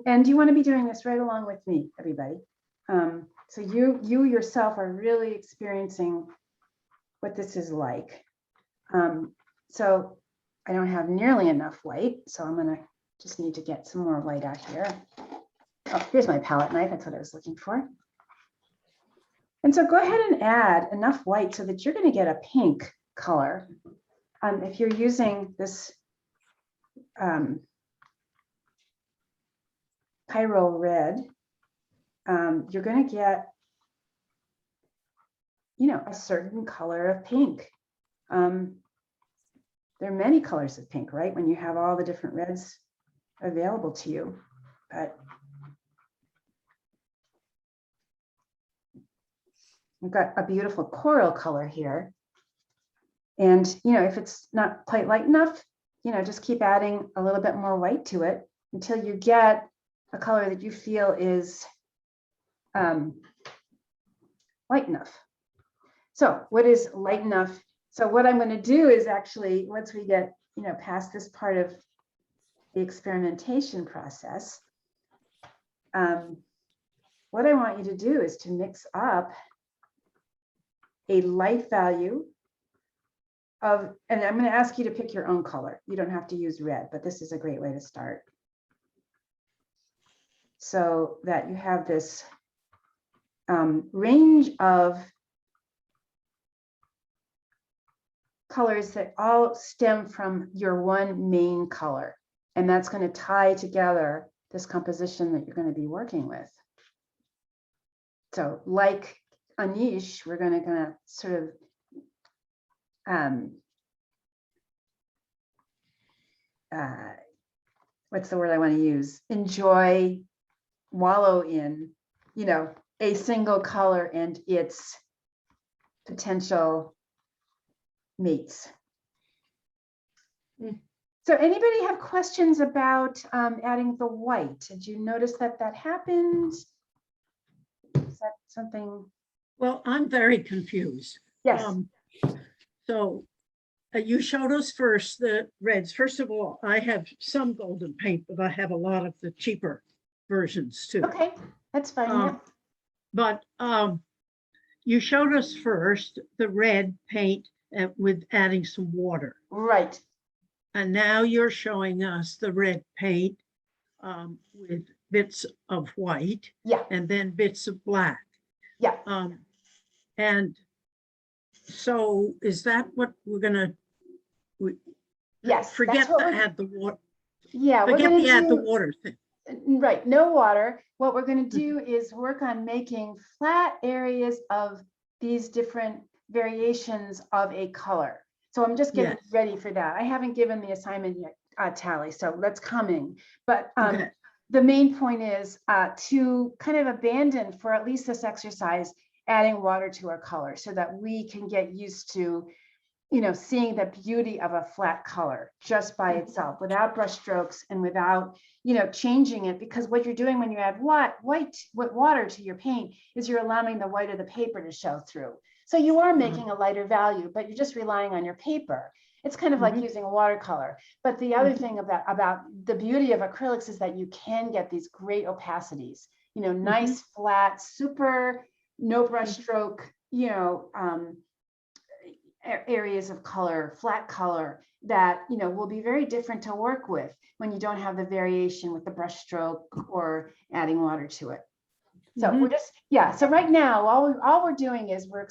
And you want to be doing this right along with me, everybody. So you yourself are really experiencing what this is like. So I don't have nearly enough white, so I'm gonna just need to get some more white out here. Oh, here's my palette knife, that's what I was looking for. And so go ahead and add enough white so that you're gonna get a pink color. If you're using this Pyro red, you're going to get, you know, a certain color of pink. There are many colors of pink, right? When you have all the different reds available to you, but we've got a beautiful coral color here. And, you know, if it's not quite light enough, you know, just keep adding a little bit more white to it until you get a color that you feel is light enough. So what is light enough? So what I'm going to do is actually, once we get, you know, past this part of the experimentation process, what I want you to do is to mix up a light value of, and I'm going to ask you to pick your own color. You don't have to use red, but this is a great way to start. So that you have this range of colors that all stem from your one main color. And that's going to tie together this composition that you're going to be working with. So like Anish, we're going to sort of what's the word I want to use? Enjoy, wallow in, you know, a single color and its potential mates. So anybody have questions about adding the white? Did you notice that that happened? Is that something? Well, I'm very confused. Yes. So you showed us first the reds. First of all, I have some golden paint, but I have a lot of the cheaper versions too. Okay, that's fine. Yeah. But you showed us first the red paint with adding some water. Right. And now you're showing us the red paint with bits of white. Yeah. And then bits of black. Yeah. And so is that what we're gonna? Yes. Forget to add the water. Yeah. Forget to add the water thing. Right. No water. What we're going to do is work on making flat areas of these different variations of a color. So I'm just getting ready for that. I haven't given the assignment yet, Tally, so that's coming. But the main point is to kind of abandon, for at least this exercise, adding water to our color so that we can get used to, you know, seeing the beauty of a flat color just by itself, without brush strokes and without, you know, changing it. Because what you're doing when you add water to your paint is you're allowing the white of the paper to show through. So you are making a lighter value, but you're just relying on your paper. It's kind of like using a watercolor. But the other thing about the beauty of acrylics is that you can get these great opacities, you know, nice, flat, super, no brush stroke, you know, areas of color, flat color that, you know, will be very different to work with when you don't have the variation with the brush stroke or adding water to it. So we're just, so right now, all we're doing is we're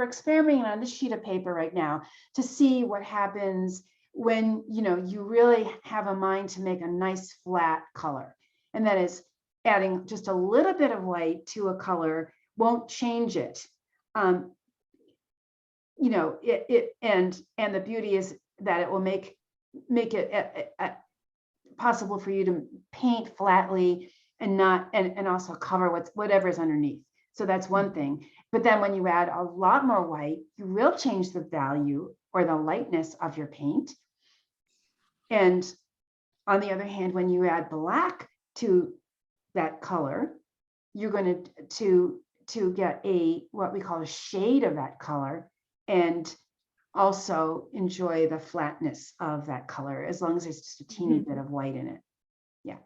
experimenting on this sheet of paper right now to see what happens when, you know, you really have a mind to make a nice flat color. And that is adding just a little bit of white to a color won't change it. You know, and the beauty is that it will make it possible for you to paint flatly and not and also cover whatever's underneath. So that's one thing. But then when you add a lot more white, you will change the value or the lightness of your paint. And on the other hand, when you add black to that color, you're going to get what we call a shade of that color, and also enjoy the flatness of that color, as long as there's just a teeny bit of white in it. Yeah.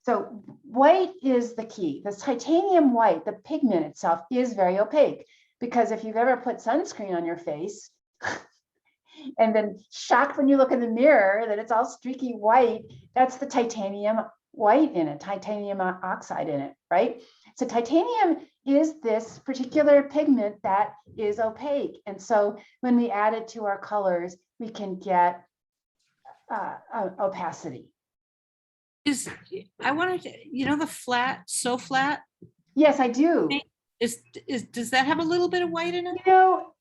So white is the key. This titanium white, the pigment itself, is very opaque, because if you've ever put sunscreen on your face and then shocked when you look in the mirror that it's all streaky white, that's the titanium white in it, titanium oxide in it, right? So titanium is this particular pigment that is opaque. And so when we add it to our colors, we can get opacity. I wanted to, you know, the flat, so flat? Yes, I do. Does that have a little bit of white in it? You know,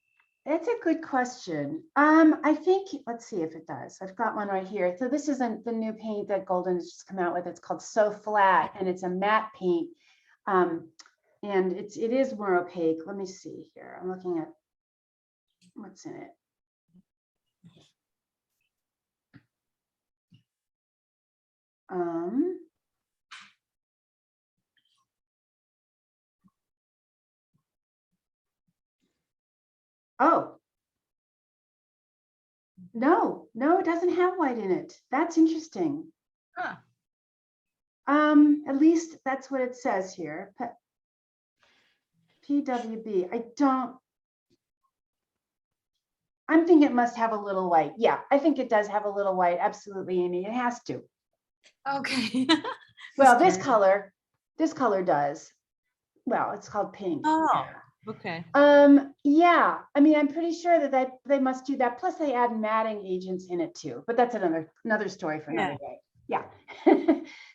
that's a good question. I think, let's see if it does. I've got one right here. So this isn't the new paint that Golden has just come out with. It's called So Flat, and it's a matte paint. And it is more opaque. Let me see here. I'm looking at what's in it. Oh. No, it doesn't have white in it. That's interesting. Huh. At least that's what it says here. PWB. I'm thinking it must have a little white. Yeah, I think it does have a little white. Absolutely, Amy. It has to. Okay. Well, this color does. Well, it's called pink. Oh, okay. Yeah, I mean, I'm pretty sure that they must do that. Plus they add matting agents in it too, but that's another story for another day. Yeah.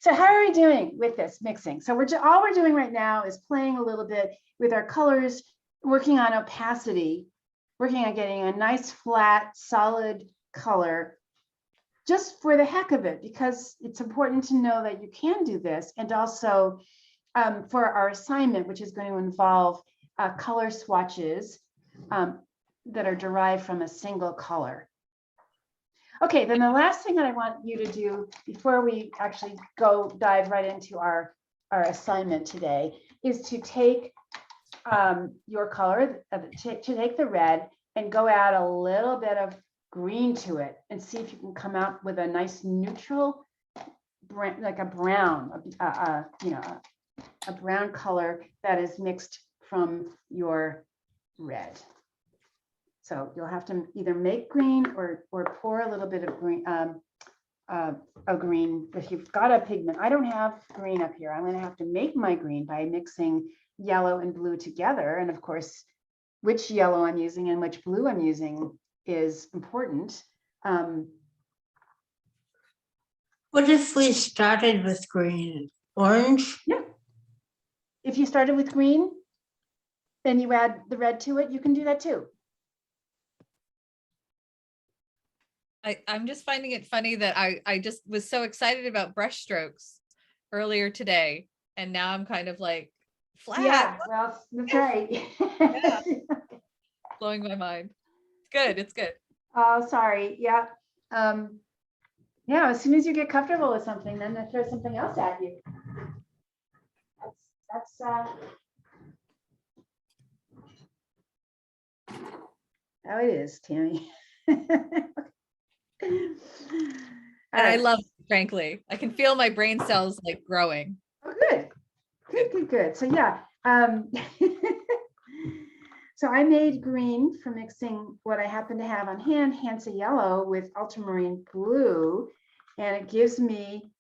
So how are we doing with this mixing? So all we're doing right now is playing a little bit with our colors, working on opacity, working on getting a nice flat, solid color, just for the heck of it, because it's important to know that you can do this. And also for our assignment, which is going to involve color swatches that are derived from a single color. Okay, then the last thing that I want you to do before we actually dive right into our assignment today is to take your color, to take the red and go add a little bit of green to it and see if you can come out with a nice neutral, like a brown, a brown color that is mixed from your red. So you'll have to either make green or pour a little bit of green, green if you've got a pigment. I don't have green up here. I'm going to have to make my green by mixing yellow and blue together. And of course, which yellow I'm using and which blue I'm using is important. What if we started with green? Orange? Yeah. If you started with green, then you add the red to it, you can do that too. I'm just finding it funny that I just was so excited about brush strokes earlier today. And now I'm kind of like flat. Yeah, well, that's right. Yeah. Blowing my mind. It's good. It's good. Oh, sorry. Yeah. Yeah, as soon as you get comfortable with something, then they throw something else at you. That's how it is, Tammy. And I love it, frankly. I can feel my brain cells like growing. Oh, good. So yeah. So I made green for mixing what I happen to have on hand, Hansa yellow with ultramarine blue, and it gives me,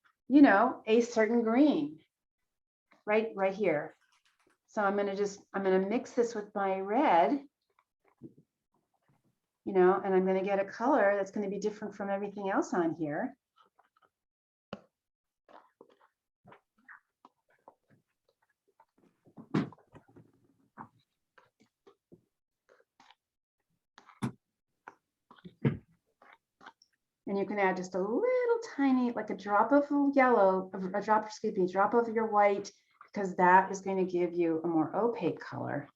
a certain green right here. So I'm gonna mix this with my red, and I'm gonna get a color that's gonna be different from everything else on here. And you can add just a little tiny, like a drop of yellow, drop of your white, because that is going to give you a more opaque color.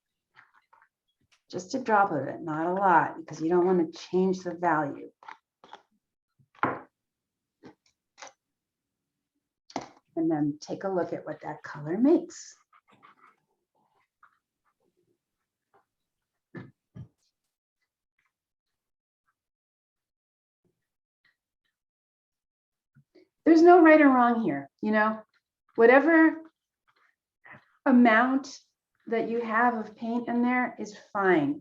Just a drop of it, not a lot, because you don't want to change the value. And then take a look at what that color makes. There's no right or wrong here, whatever amount that you have of paint in there is fine.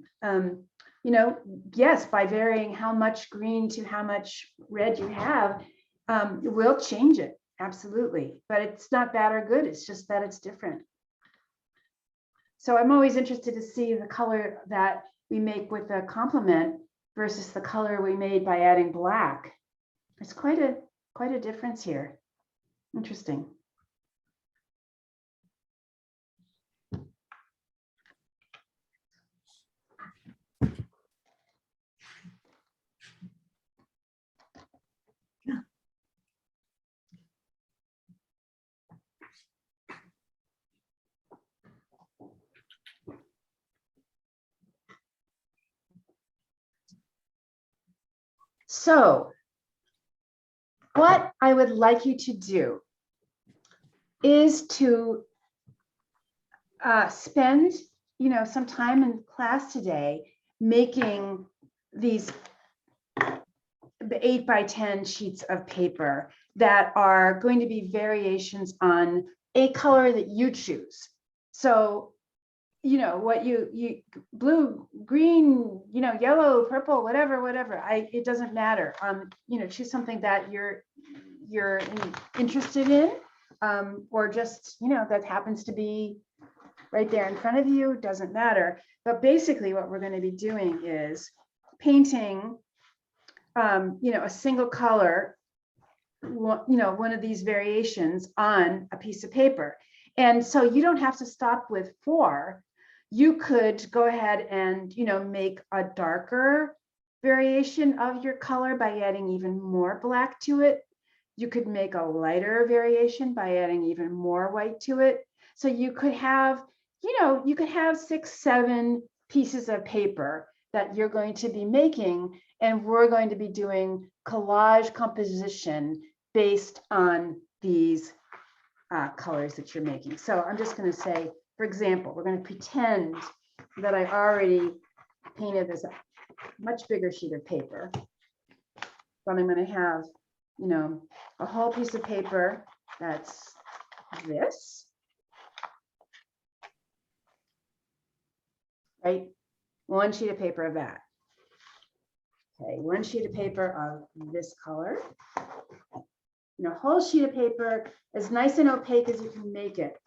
Yes, by varying how much green to how much red you have, it will change it, absolutely. But it's not bad or good, it's just that it's different. So I'm always interested to see the color that we make with a complement versus the color we made by adding black. There's quite a difference here. Interesting. So what I would like you to do is to spend, some time in class today making these the 8x10 sheets of paper that are going to be variations on a color that you choose. So, you know, what you blue, green, you know, yellow, purple, whatever, it doesn't matter. You know, choose something that you're interested in, or just, you know, that happens to be right there in front of you, doesn't matter. But basically what we're going to be doing is painting, you know, a single color, you know, one of these variations on a piece of paper. And so you don't have to stop with 4. You could go ahead and, you know, make a darker variation of your color by adding even more black to it. You could make a lighter variation by adding even more white to it. So you could have, you know, you could have 6, 7 pieces of paper that you're going to be making, and we're going to be doing collage composition based on these colors that you're making. So I'm just going to say, for example, we're going to pretend that I already painted this much bigger sheet of paper, but I'm going to have, you know, a whole piece of paper that's this, right? One sheet of paper of that. Okay, one sheet of paper of this color. You know, whole sheet of paper as nice and opaque as you can make it.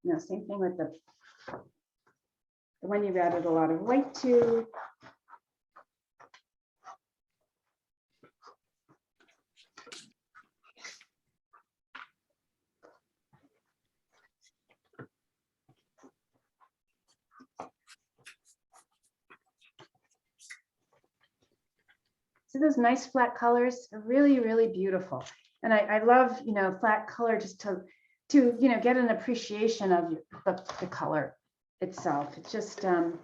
You know, same thing with the one you've added a lot of white to. So those nice flat colors are really, really beautiful. And I love, you know, flat color just to you know, get an appreciation of the color itself. It's just, you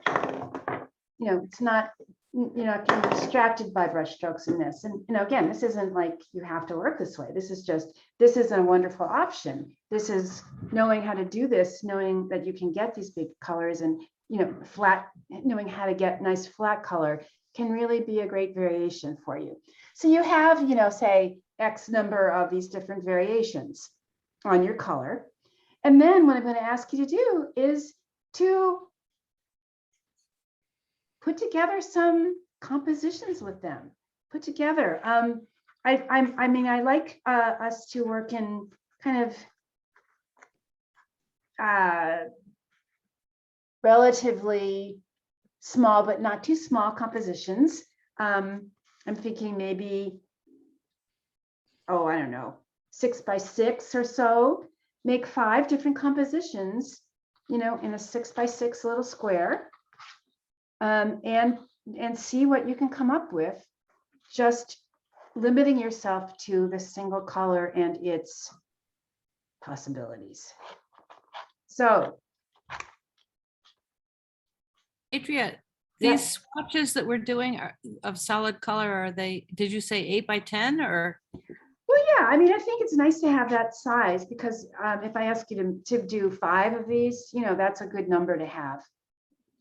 know, it's not, you know, it can be distracted by brush strokes in this. And, you know, again, this isn't like you have to work this way. This is just, this is a wonderful option. This is knowing how to do this, knowing that you can get these big colors, and, you know, flat, knowing how to get nice flat color can really be a great variation for you. So you have, you know, say X number of these different variations on your color. And then what I'm going to ask you to do is to put together some compositions with them. Put together. I mean, I like us to work in kind of relatively small, but not too small compositions. I'm thinking maybe, oh, I don't know, 6 by 6 or so. Make 5 different compositions, you know, in a 6 by 6 little square, and see what you can come up with, just limiting yourself to the single color and its possibilities. So, Adria, yes. these swatches that we're doing are of solid color, are they, did you say 8 by 10 or? Well, yeah, I mean, I think it's nice to have that size, because if I ask you to do 5 of these, you know, that's a good number to have,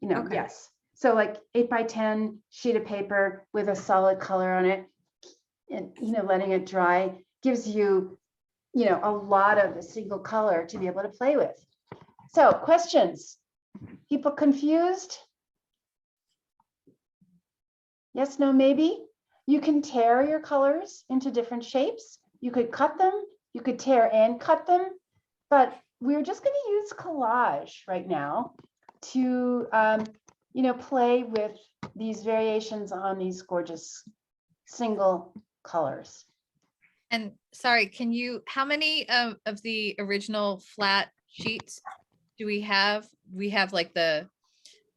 you know. Okay. Yes. So like 8 by 10 sheet of paper with a solid color on it, and, you know, letting it dry gives you, you know, a lot of the single color to be able to play with. So questions? People confused? Yes, no, maybe? You can tear your colors into different shapes. You could cut them, you could tear and cut them, but we're just going to use collage right now to, you know, play with these variations on these gorgeous single colors. And sorry, can you, how many of the original flat sheets do we have? We have like the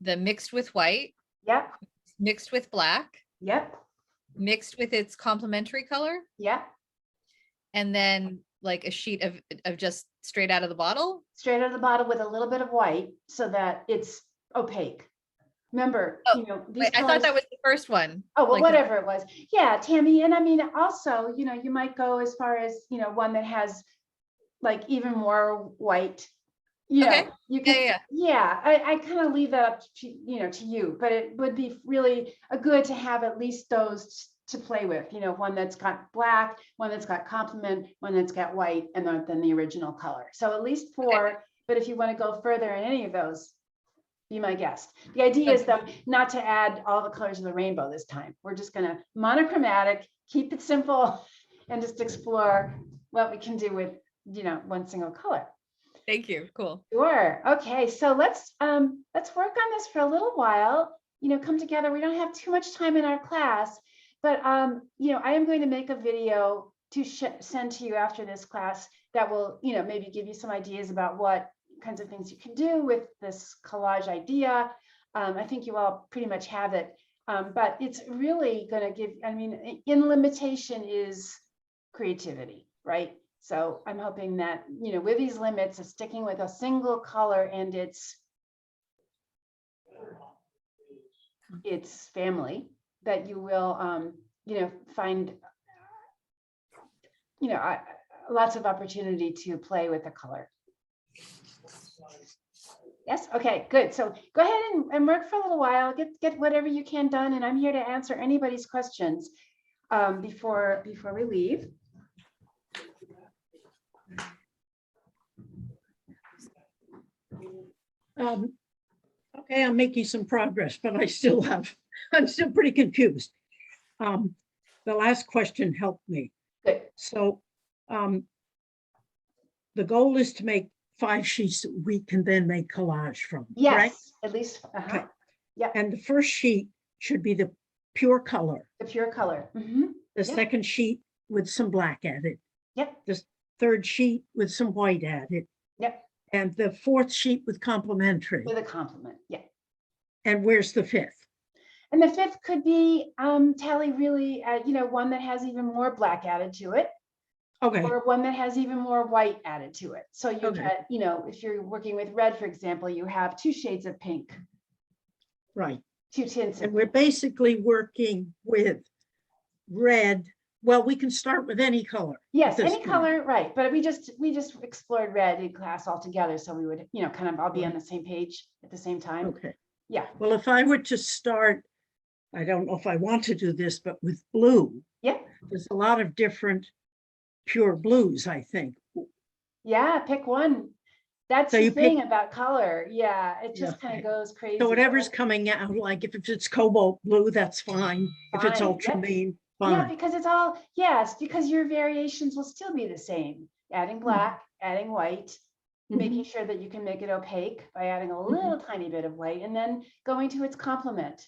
mixed with white. Yep. Mixed with black. Yep. Mixed with its complementary color. Yep. And then like a sheet of just straight out of the bottle. Straight out of the bottle with a little bit of white so that it's opaque. Remember, oh, you know, these wait, I thought that was the first one. Oh, well, like whatever it was. Yeah, Tammy. And I mean, also, you know, you might go as far as, you know, one that has like even more white you know, Okay. you could, Yeah. I kind of leave that up to, to you, but it would be really good to have at least those to play with, one that's got black, one that's got complement, one that's got white, and then the original color. So at least 4, but if you want to go further in any of those, be my guest. The idea is though not to add all the colors of the rainbow this time. We're just going to monochromatic, keep it simple, and just explore what we can do with, one single color. Thank you. Cool. Sure. Okay. So let's work on this for a little while, come together. We don't have too much time in our class, but, I am going to make a video to send to you after this class that will, maybe give you some ideas about what kinds of things you can do with this collage idea. I think you all pretty much have it, but it's really going to give, in limitation is creativity, right? So I'm hoping that, with these limits of sticking with a single color and its family, that you will, find, lots of opportunity to play with the color. Yes. Okay, good. So go ahead and work for a little while, get whatever you can done. And I'm here to answer anybody's questions before we leave. Okay, I'm making some progress, but I'm still pretty confused. The last question helped me. Good. So the goal is to make 5 sheets that we can then make collage from. Yes, right? at least. Okay. Yeah. And the first sheet should be the pure color. The pure color. The second sheet with some black added. Yep. The third sheet with some white added. Yep. And the fourth sheet with complementary. With a complement. Yeah. And where's the fifth? And the fifth could be Tally really, one that has even more black added to it. Okay. Or one that has even more white added to it. So you Okay. get, if you're working with red, for example, you have 2 shades of pink. Right. 2 tints. And we're basically working with red. Well, we can start with any color. Yes, any color, right. But we just explored red in class altogether. So we would, kind of all be on the same page at the same time. Okay. Yeah. Well, if I were to start, I don't know if I want to do this, but with blue. Yeah. There's a lot of different pure blues, I think. Yeah, pick one. That's So the you thing about color. Yeah, it just Yeah. kind of goes crazy. So whatever's coming out, like if it's cobalt blue, that's fine. If it's Fine, ultramarine, Yeah, fine. because it's all, yes, because your variations will still be the same. Adding black, adding white, making sure that you can make it opaque by adding a little tiny bit of white, and then going to its complement.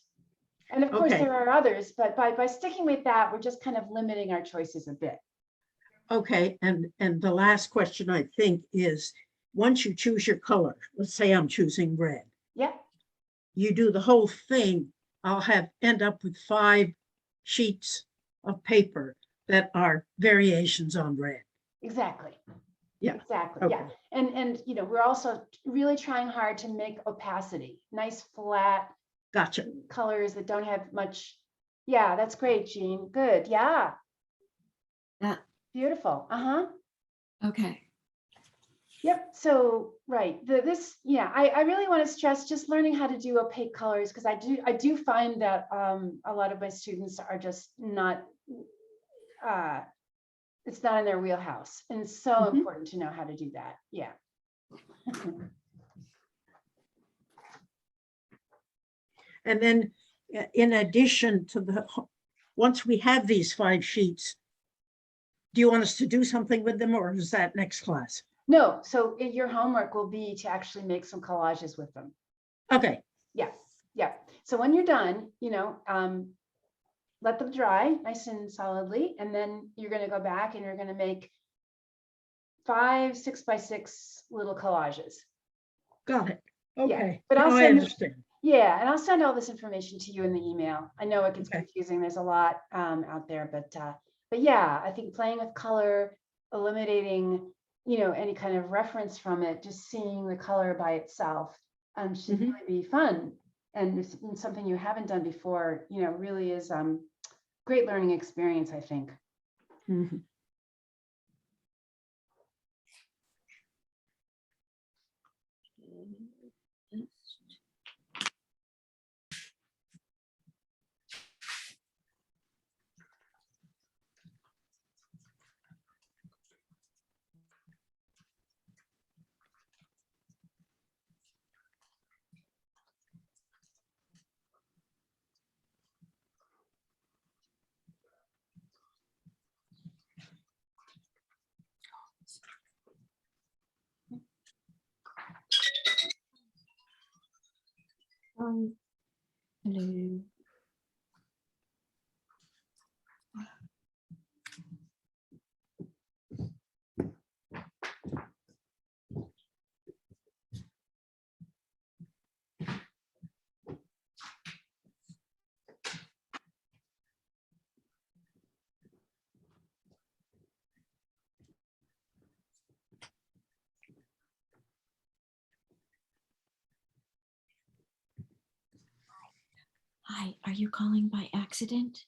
And of course, Okay. there are others, but by sticking with that, we're just kind of limiting our choices a bit. Okay, and the last question I think is, once you choose your color, let's say I'm choosing red. Yeah. You do the whole thing. I'll end up with 5 sheets of paper that are variations on red. Exactly. Yeah. Exactly. Okay. Yeah. And we're also really trying hard to make opacity, nice flat Gotcha. colors that don't have much. Yeah, that's great, Jean. Good. Yeah. Yeah. Beautiful. Okay. Yep. So, right. I really want to stress just learning how to do opaque colors, because I do find that a lot of my students are just not, it's not in their wheelhouse. And it's so important to know how to do that. Yeah. And then in addition to once we have these 5 sheets, do you want us to do something with them, or is that next class? No. So your homework will be to actually make some collages with them. Okay. Yeah. Yeah. So when you're done, let them dry nice and solidly. And then you're going to go back and you're going to make 5 6x6 little collages. Got it. Okay. Yeah. But Now I understand. Yeah. And I'll send all this information to you in the email. I know it gets confusing. There's a lot out there, but yeah, I think playing with color, eliminating, any kind of reference from it, just seeing the color by itself should really be fun. And it's something you haven't done before, really is great learning experience, I think. Hello. Hi, are you calling by accident?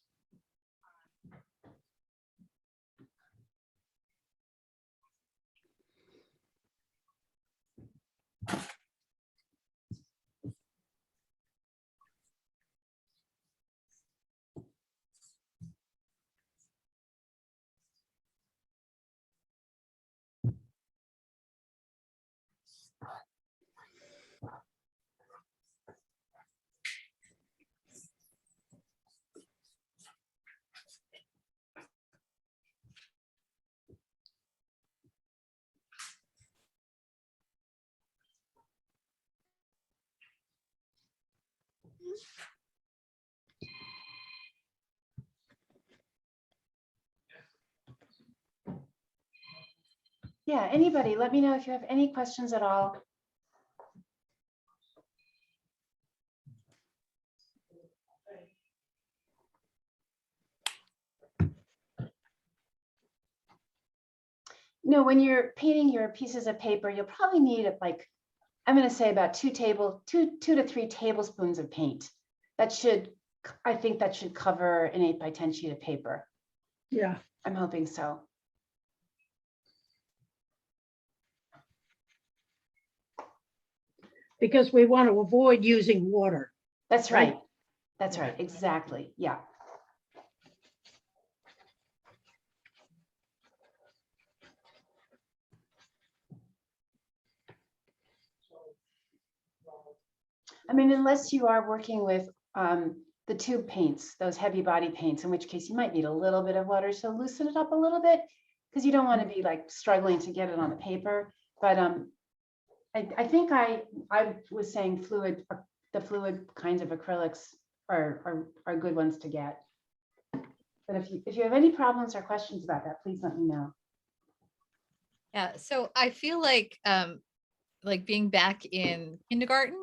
Yeah, anybody, let me know if you have any questions at all. No, when you're painting your pieces of paper, you'll probably need like, I'm going to say about two to 3 tablespoons of paint. That should, I think that should cover an 8 by 10 sheet of paper. Yeah. I'm hoping so. Because we want to avoid using water. That's right. That's right. Exactly. Yeah. I mean, unless you are working with the tube paints, those heavy body paints, in which case you might need a little bit of water. So loosen it up a little bit because you don't want to be like struggling to get it on the paper. But I think I was saying fluid, the fluid kinds of acrylics are good ones to get. But if you have any problems or questions about that, please let me know. Yeah, so I feel like being back in kindergarten,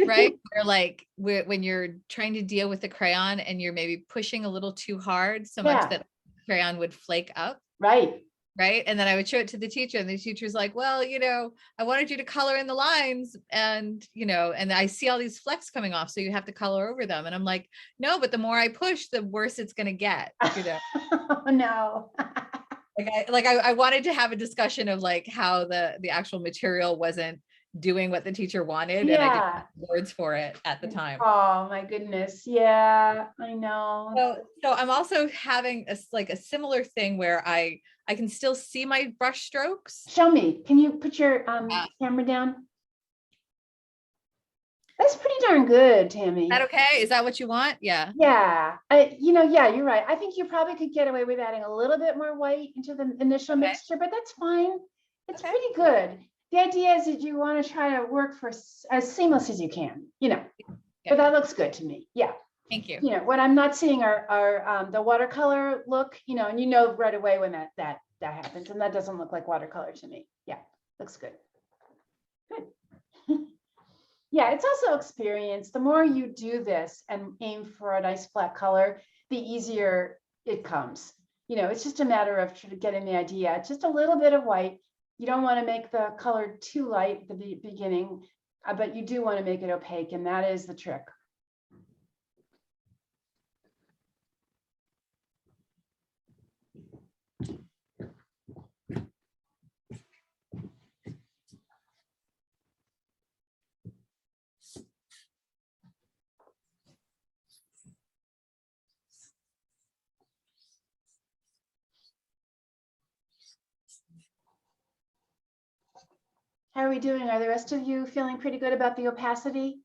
right? Where like when you're trying to deal with the crayon and you're maybe pushing a little too hard so much that crayon would flake up. Right. Right. And then I would show it to the teacher and the teacher's like, well, I wanted you to color in the lines and, and I see all these flecks coming off. So you have to color over them. And I'm like, no, but the more I push, the worse it's going to get. Oh, no. I wanted to have a discussion of like how the actual material wasn't doing what the teacher wanted. And I didn't have words for it at the time. Oh my goodness. Yeah, I know. So I'm also having a similar thing where I can still see my brush strokes. Show me. Can you put your camera down? That's pretty darn good, Tammy. Is that okay? Is that what you want? Yeah. Yeah. Yeah, you're right. I think you probably could get away with adding a little bit more white into the initial mixture, but that's fine. It's pretty good. The idea is that you want to try to work for as seamless as you can, but that looks good to me. Yeah. Thank you. What I'm not seeing are the watercolor look, and right away when that happens, and that doesn't look like watercolor to me. Yeah, looks good. Good. Yeah, it's also experience. The more you do this and aim for a nice flat color, the easier it comes. It's just a matter of getting the idea. Just a little bit of white. You don't want to make the color too light at the beginning, but you do want to make it opaque, and that is the trick. How are we doing? Are the rest of you feeling pretty good about the opacity?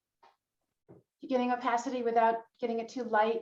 You getting opacity without getting it too light?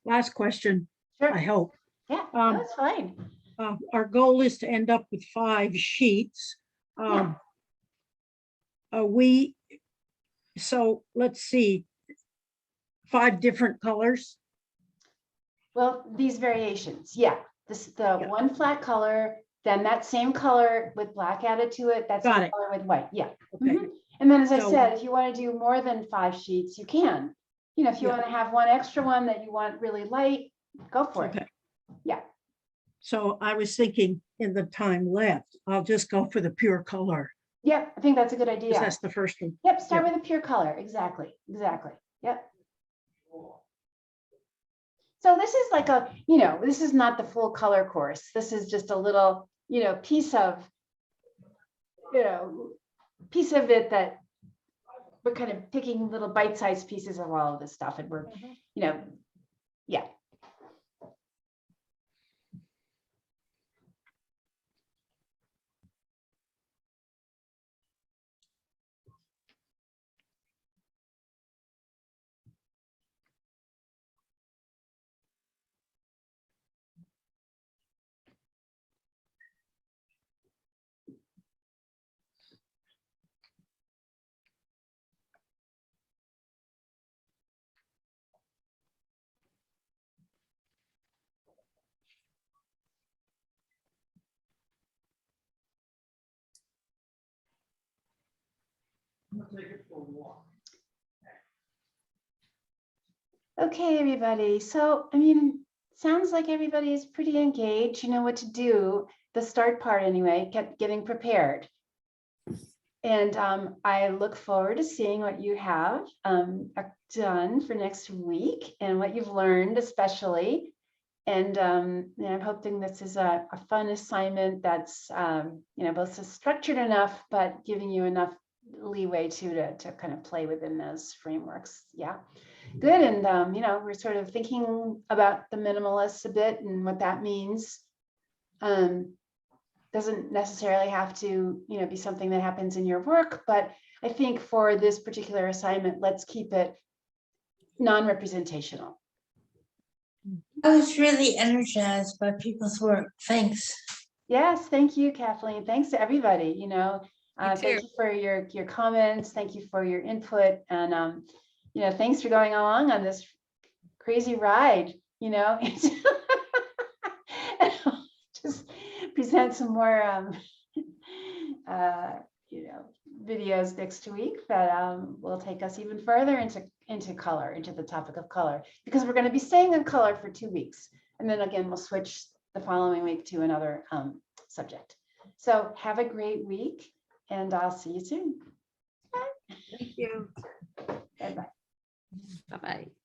Last question, I hope. Yeah, that's fine. Our goal is to end up with 5 sheets. So let's see, 5 different colors. Well, these variations, yeah. The one flat color, then that same color with black added to it, that's Got same it. color with white, yeah. Okay. And then, as I So- said, if you want to do more than 5 sheets, you can. You know, if you Yeah. want to have one extra one that you want really light, go for it. Okay. Yeah. So I was thinking in the time left, I'll just go for the pure color. Yeah, I think that's a good 'Cause idea. that's the first one. Yep, start Yeah. with a pure color. Exactly. Yep. So this is like a, this is not the full color course. This is just a little, piece of it that we're kind of picking little bite-sized pieces of all of this stuff, and we're, yeah. Okay, everybody. So, sounds like everybody is pretty engaged. You know what to do. The start part, anyway, kept getting prepared. And I look forward to seeing what you have done for next week and what you've learned, especially. And I'm hoping this is a fun assignment that's, both structured enough, but giving you enough leeway to kind of play within those frameworks. Yeah. Good. And, we're sort of thinking about the minimalists a bit and what that means. Doesn't necessarily have to, be something that happens in your work, but I think for this particular assignment, let's keep it non-representational. I was really energized by people's work. Thanks. Yes, thank you, Kathleen. Thanks to everybody, thank too. you for your comments. Thank you for your input. And, thanks for going along on this crazy ride, just present some more, videos next week that will take us even further into color, into the topic of color, because we're going to be staying in color for 2 weeks. And then again, we'll switch the following week to another subject. So have a great week, and I'll see you soon. Thank you. Bye-bye. Bye-bye.